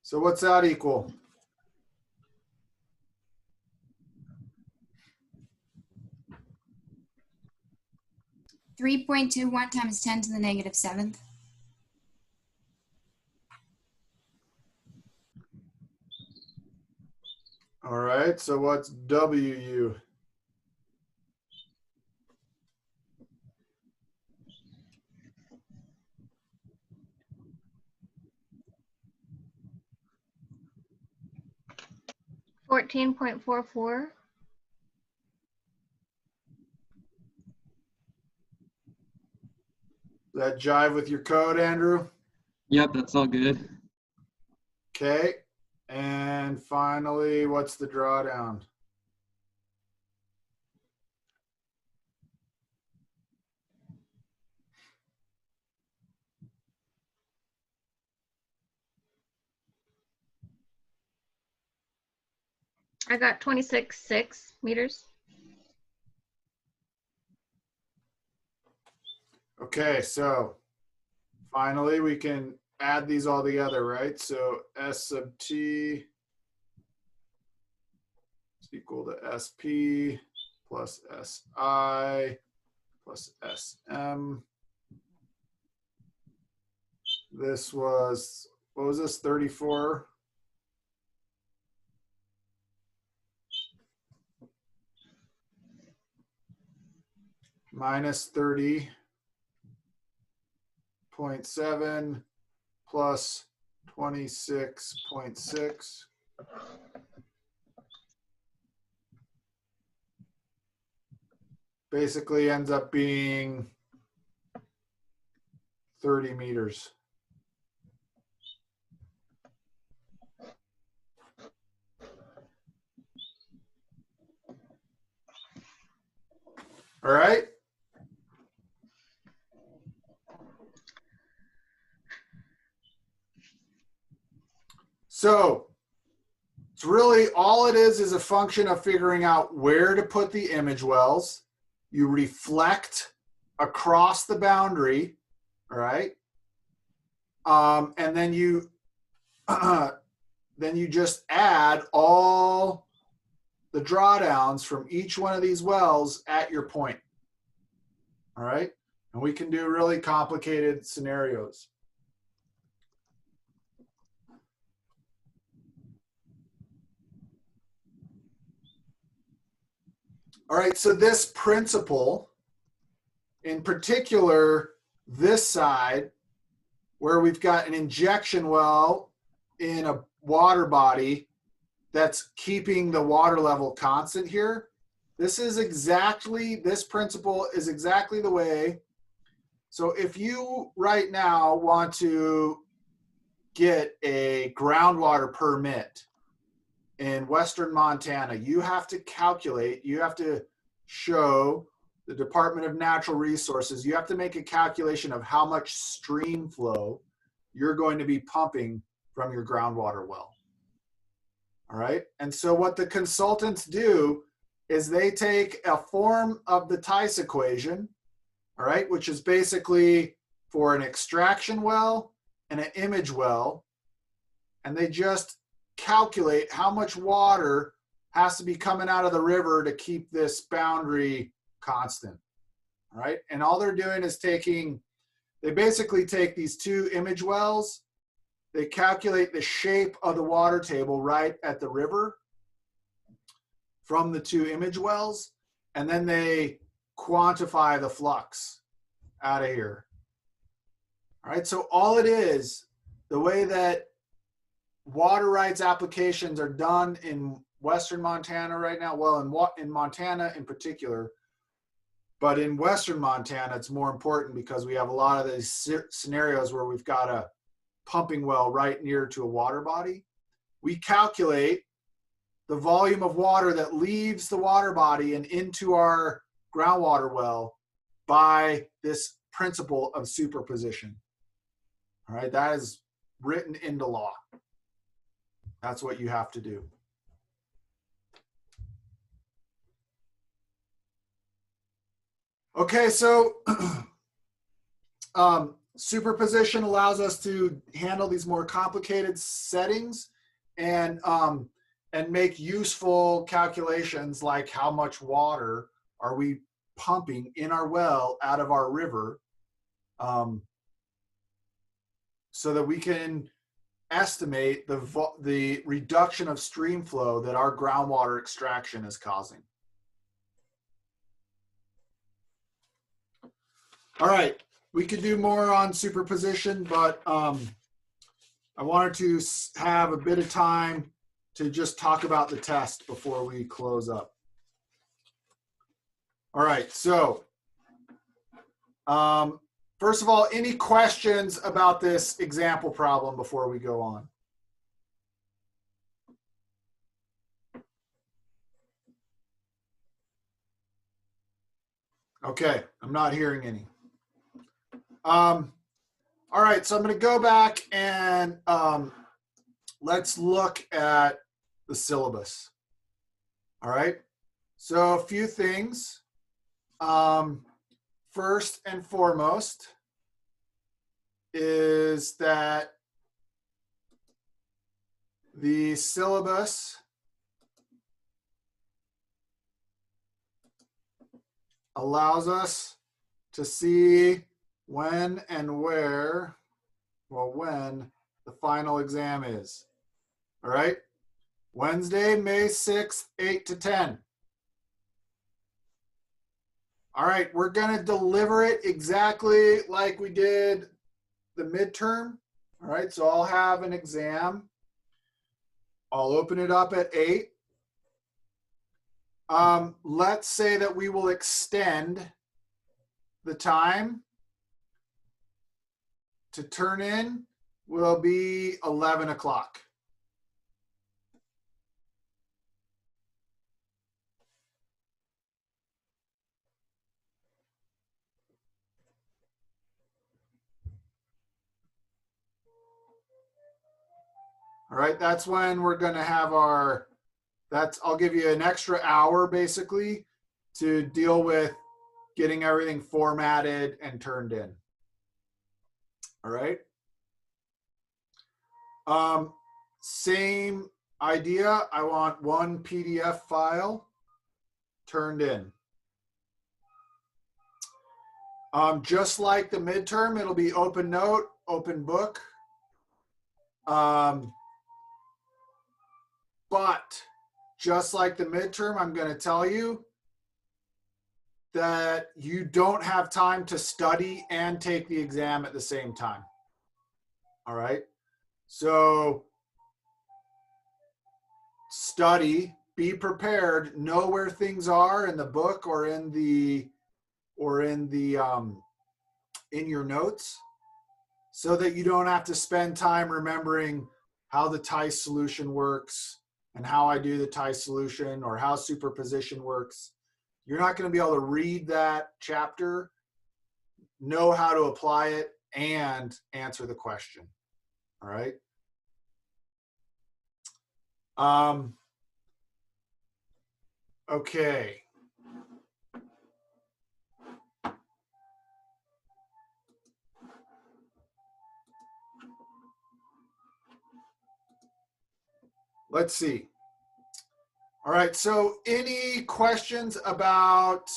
So what's that equal? $3.21 times 10 to the negative 7th. All right. So what's WU?14.44. Does that jive with your code, Andrew? Yep, that's all good. Okay. And finally, what's the drawdown? I got 26.6 meters. Okay, so finally we can add these all together, right? So S sub T is equal to SP plus SI plus SM. This was, what was this, 34? Minus 30.7 plus 26.6. Basically ends up being 30 meters. All right. So it's really all it is a function of figuring out where to put the image wells. You reflect across the boundary, all right? And then you just add all the drawdowns from each one of these wells at your point, all right? And we can do really complicated scenarios. All right, so this principle, in particular, this side, where we've got an injection well in a water body that's keeping the water level constant here, this principle is exactly the way. So if you right now want to get a groundwater permit in Western Montana, you have to calculate, you have to show the Department of Natural Resources, you have to make a calculation of how much stream flow you're going to be pumping from your groundwater well. All right, and so what the consultants do is they take a form of the Tice equation, all right, which is basically for an extraction well and an image well, and they just calculate how much water has to be coming out of the river to keep this boundary constant, all right? And all they're doing is they basically take these two image wells, they calculate the shape of the water table right at the river from the two image wells, and then they quantify the flux out of here. All right, so all it is, the way that water rights applications are done in Western Montana right now, well, in Montana in particular, but in Western Montana, it's more important because we have a lot of these scenarios where we've got a pumping well right near to a water body. We calculate the volume of water that leaves the water body and into our groundwater well by this principle of superposition. All right, that is written into law. That's what you have to do. Okay, so superposition allows us to handle these more complicated settings and make useful calculations like how much water are we pumping in our well out of our river, so that we can estimate the reduction of stream flow that our groundwater extraction is causing. All right, we could do more on superposition, but I wanted to have a bit of time to just talk about the test before we close up. All right, so first of all, any questions about this example problem before we go on? Okay, I'm not hearing any. All right, so I'm going to go back and let's look at the syllabus. All right. So a few things. First and foremost is that the syllabus allows us to see when and where, well, when the final exam is. All right. Wednesday, May 6th, 8 to 10. All right, we're going to deliver it exactly like we did the midterm. All right, so I'll have an exam. I'll open it up at 8. Let's say that we will extend the time to turn in will be 11 o'clock. All right, that's when we're going to have our, I'll give you an extra hour basically to deal with getting everything formatted and turned in. All right. Same idea. I want one PDF file turned in. Just like the midterm, it'll be open note, open book. But just like the midterm, I'm going to tell you that you don't have time to study and take the exam at the same time. All right. So study, be prepared, know where things are in the book or in your notes, so that you don't have to spend time remembering how the TICE solution works and how I do the TICE solution or how superposition works. You're not going to be able to read that chapter, know how to apply it, and answer the question. All right. Okay. Let's see. All right. So any questions about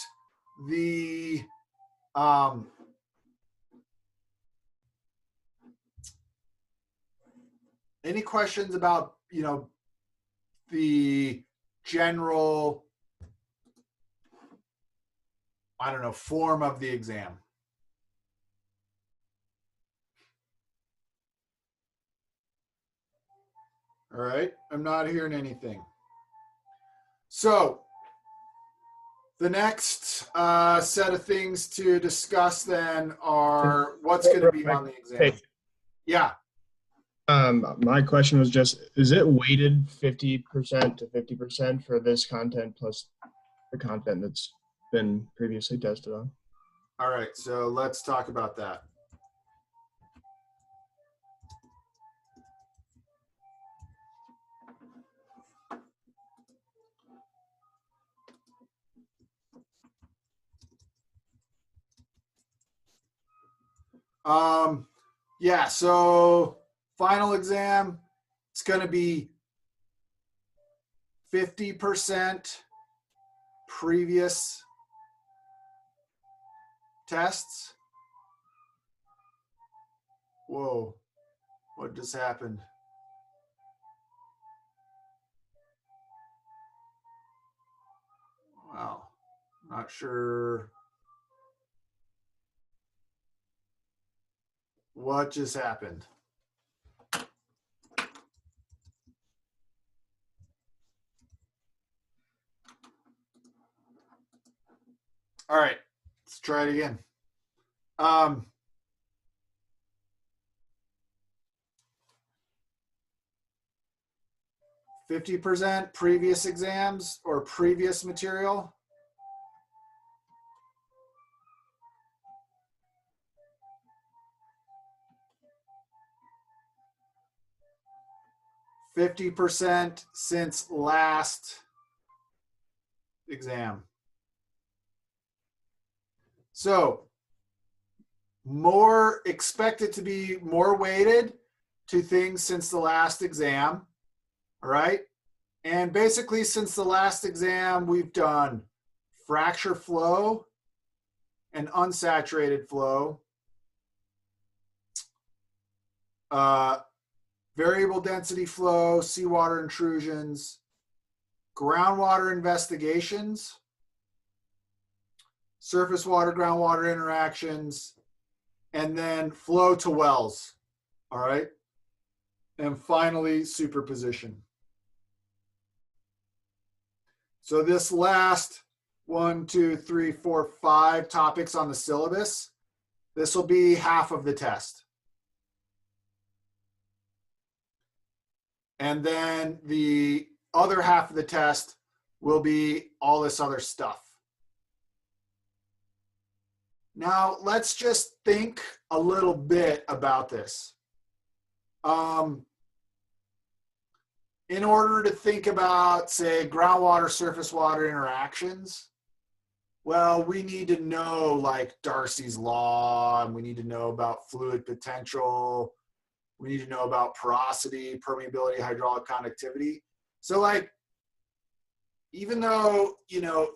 the any questions about, the general, I don't know, form of the exam? All right, I'm not hearing anything. So the next set of things to discuss then are what's going to be on the exam. Yeah. My question was just, is it weighted 50% to 50% for this content plus the content that's been previously tested on? All right, so let's talk about that. Yeah, so final exam, it's going to be 50% previous tests. Whoa, what just happened? Wow, not sure what just happened. All right, let's try it again. 50% previous exams or previous material. %50 since last exam. So more expected to be more weighted to things since the last exam. All right. And basically since the last exam, we've done fracture flow and unsaturated flow, variable density flow, seawater intrusions, groundwater investigations, surface water, groundwater interactions, and then flow to wells. All right. And finally, superposition. So this last 1, 2, 3, 4, 5 topics on the syllabus, this will be half of the test. And then the other half of the test will be all this other stuff. Now, let's just think a little bit about this. In order to think about, say, groundwater, surface water interactions, well, we need to know like Darcy's law, and we need to know about fluid potential. We need to know about porosity, permeability, hydraulic conductivity. So like, even though, you know,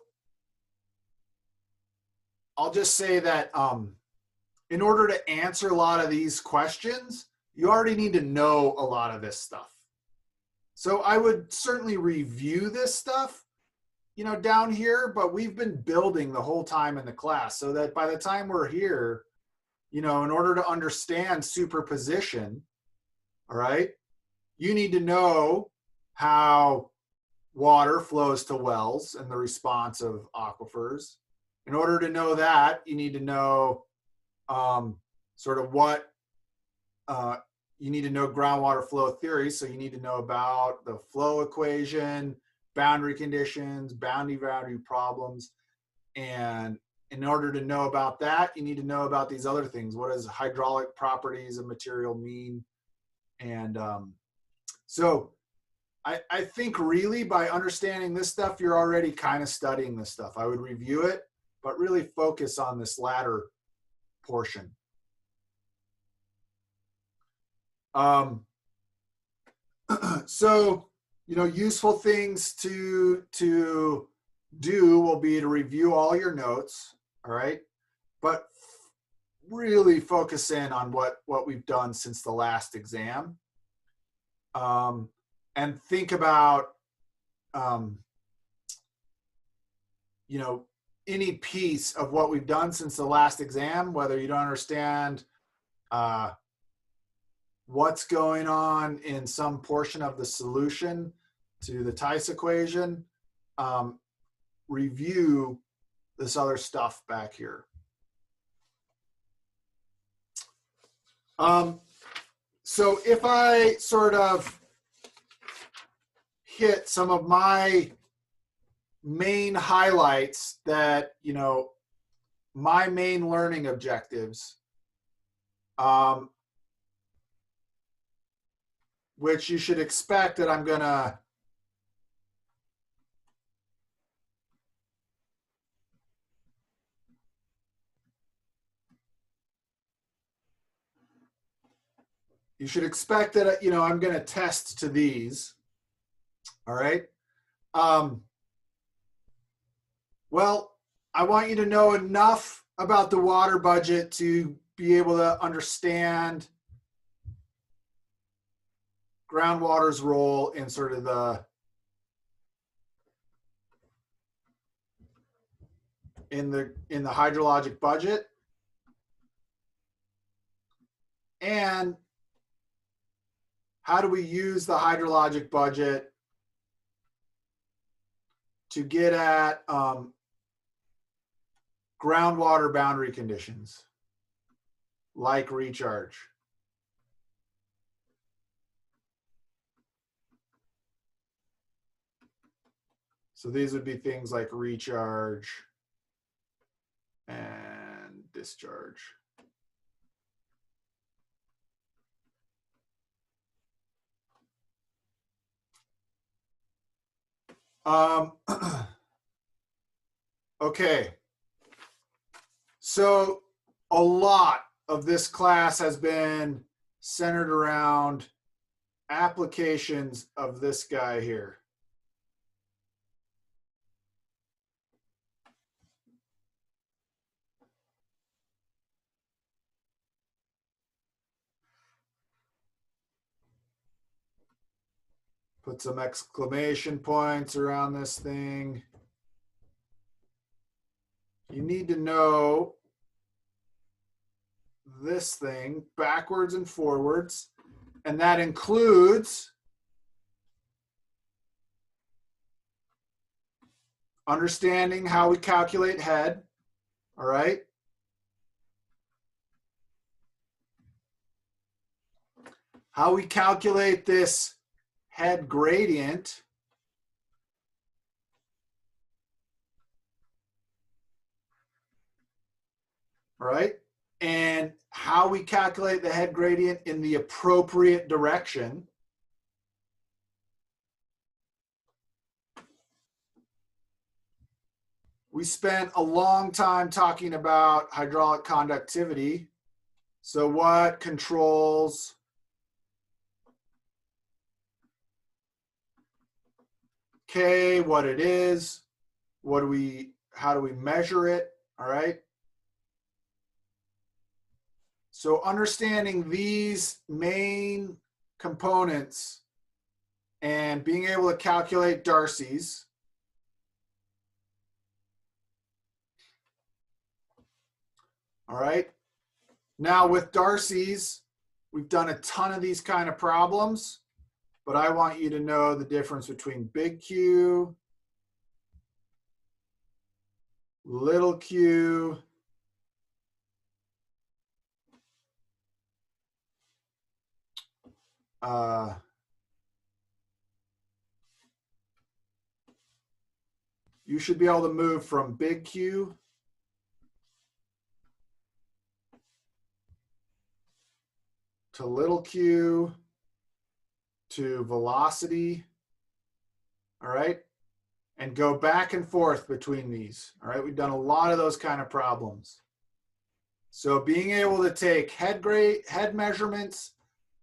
I'll just say that in order to answer a lot of these questions, you already need to know a lot of this stuff. So I would certainly review this stuff, you know, down here, but we've been building the whole time in the class so that by the time we're here, you know, in order to understand superposition, all right, you need to know how water flows to wells and the response of aquifers. In order to know that, you need to know sort of what, you need to know groundwater flow theory. So you need to know about the flow equation, boundary conditions, boundary problems. And in order to know about that, you need to know about these other things. What does hydraulic properties of material mean? And so I think really by understanding this stuff, you're already kind of studying this stuff. I would review it, but really focus on this latter portion. So, you know, useful things to do will be to review all your notes, all right? But really focus in on what we've done since the last exam. And think about, you know, any piece of what we've done since the last exam, whether you don't understand what's going on in some portion of the solution to the Tice equation, review this other stuff back here. So if I sort of hit some of my main highlights that, you know, my main learning objectives, which you should expect that I'm gonna you know, I'm gonna test to these. All right. Well, I want you to know enough about the water budget to be able to understand groundwater's role in sort of in the hydrologic budget, and how do we use the hydrologic budget to get at groundwater boundary conditions like recharge. So these would be things like recharge and discharge. Okay. So a lot of this class has been centered around applications of this guy here. Put some exclamation points around this thing. You need to know this thing backwards and forwards, and that includes understanding how we calculate head, all right? How we calculate this head gradient. All right? And how we calculate the head gradient in the appropriate direction. We spent a long time talking about hydraulic conductivity. So what controls K, what it is, how do we measure it, all right? So understanding these main components and being able to calculate Darcy's. All right. Now with Darcy's, we've done a ton of these kind of problems, but I want you to know the difference between big Q, little q, you should be able to move from big Q to little q to velocity, all right? And go back and forth between these, all right? We've done a lot of those kind of problems. So being able to take head measurements,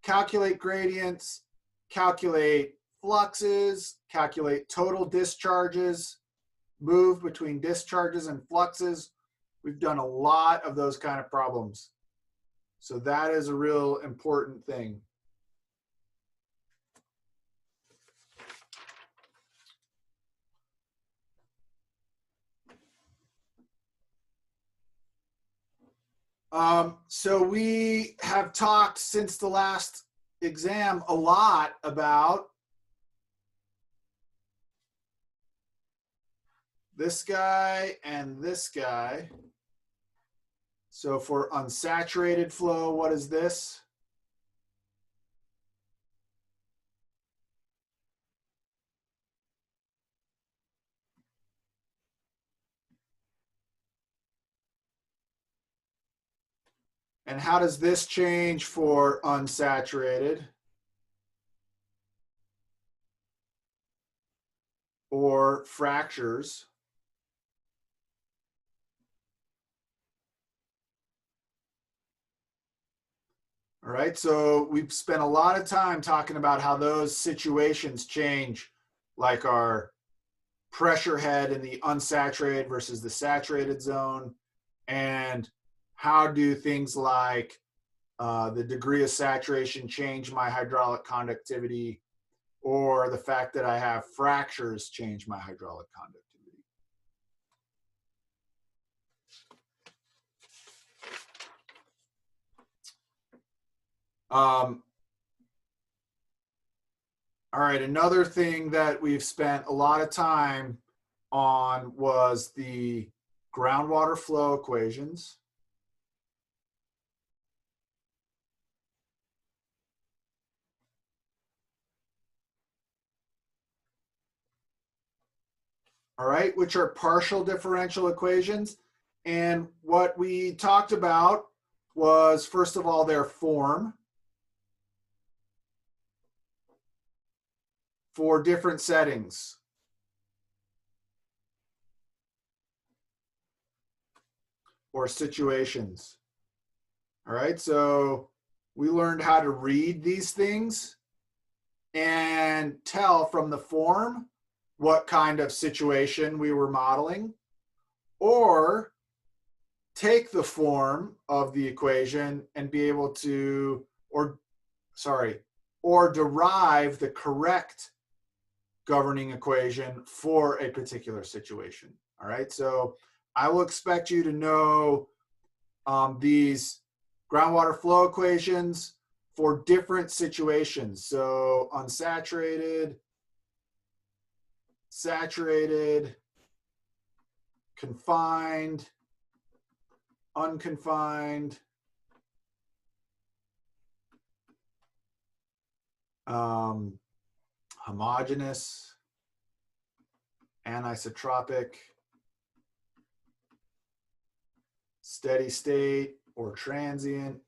calculate gradients, calculate fluxes, calculate total discharges, move between discharges and fluxes. We've done a lot of those kind of problems. So that is a real important thing. So we have talked since the last exam a lot about this guy and this guy. So for unsaturated flow, what is this? And how does this change for unsaturated or fractures? All right, so we've spent a lot of time talking about how those situations change, like our pressure head in the unsaturated versus the saturated zone, and how do things like the degree of saturation change my hydraulic conductivity, or the fact that I have fractures change my hydraulic conductivity. All right, another thing that we've spent a lot of time on was the groundwater flow equations. All right, which are partial differential equations. And what we talked about was, first of all, their form for different settings. or situations. All right, so we learned how to read these things and tell from the form what kind of situation we were modeling, or take the form of the equation and be able to, or derive the correct governing equation for a particular situation. All right, so I will expect you to know these groundwater flow equations for different situations. So unsaturated, saturated, confined, unconfined, homogeneous, anisotropic, steady state, or transient.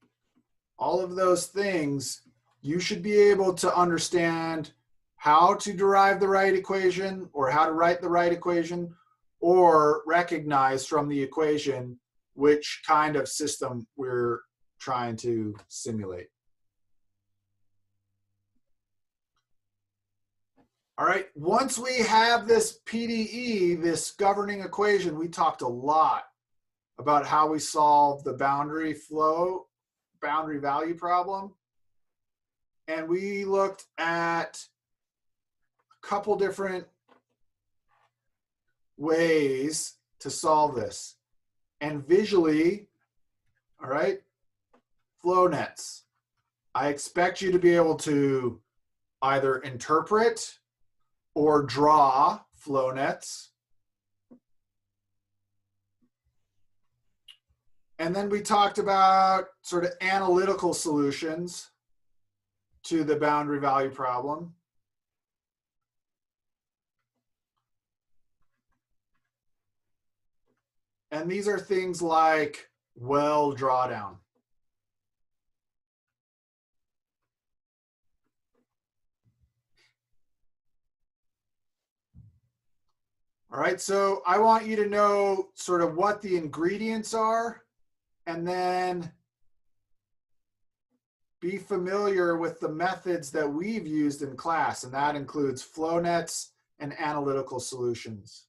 All of those things, you should be able to understand how to derive the right equation or how to write the right equation, or recognize from the equation which kind of system we're trying to simulate. All right, once we have this PDE, this governing equation, we talked a lot about how we solve the boundary value problem. And we looked at a couple different ways to solve this. And visually, all right, flow nets. I expect you to be able to either interpret or draw flow nets. And then we talked about sort of analytical solutions to the boundary value problem. And these are things like well drawdown. All right, so I want you to know sort of what the ingredients are, and then be familiar with the methods that we've used in class, and that includes flow nets and analytical solutions.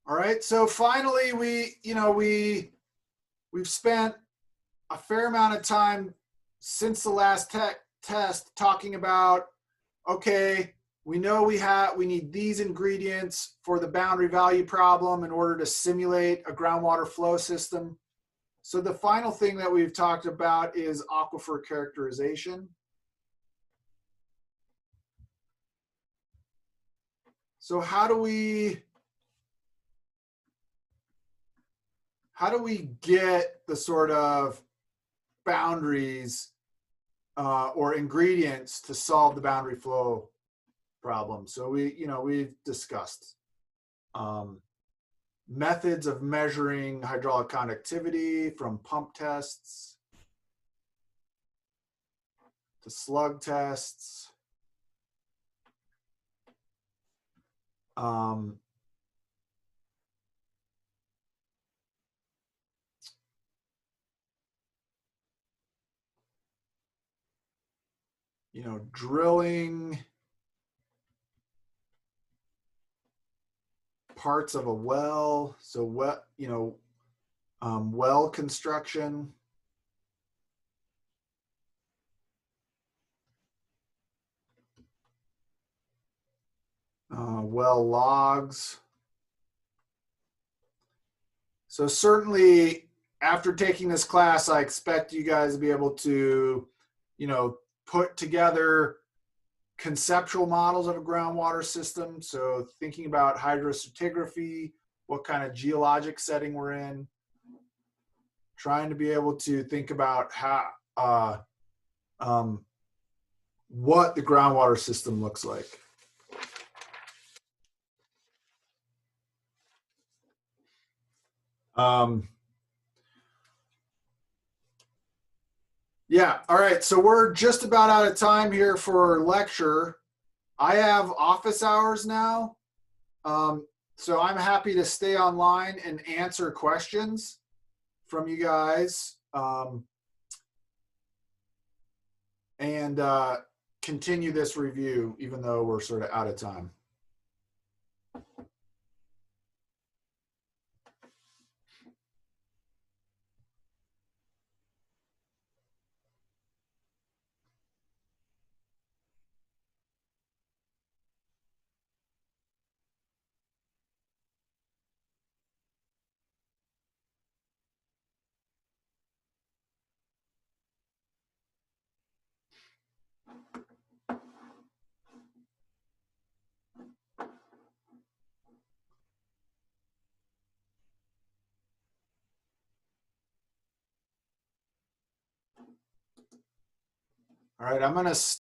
All right, so finally we've spent a fair amount of time since the last test talking about, okay, we know we need these ingredients for the boundary value problem in order to simulate a groundwater flow system. So the final thing that we've talked about is aquifer characterization. So how do we get the sort of boundaries or ingredients to solve the boundary flow problem? So we've discussed methods of measuring hydraulic conductivity, from pump tests to slug tests. Drilling parts of a well, so well construction. Well logs. So certainly after taking this class, I expect you guys to be able to, put together conceptual models of a groundwater system. So thinking about hydrostratigraphy, what kind of geologic setting we're in. trying to be able to think about how what the groundwater system looks like. Yeah, all right, so we're just about out of time here for lecture. I have office hours now, so I'm happy to stay online and answer questions from you guys, and continue this review even though we're sort of out of time. All right, I'm going to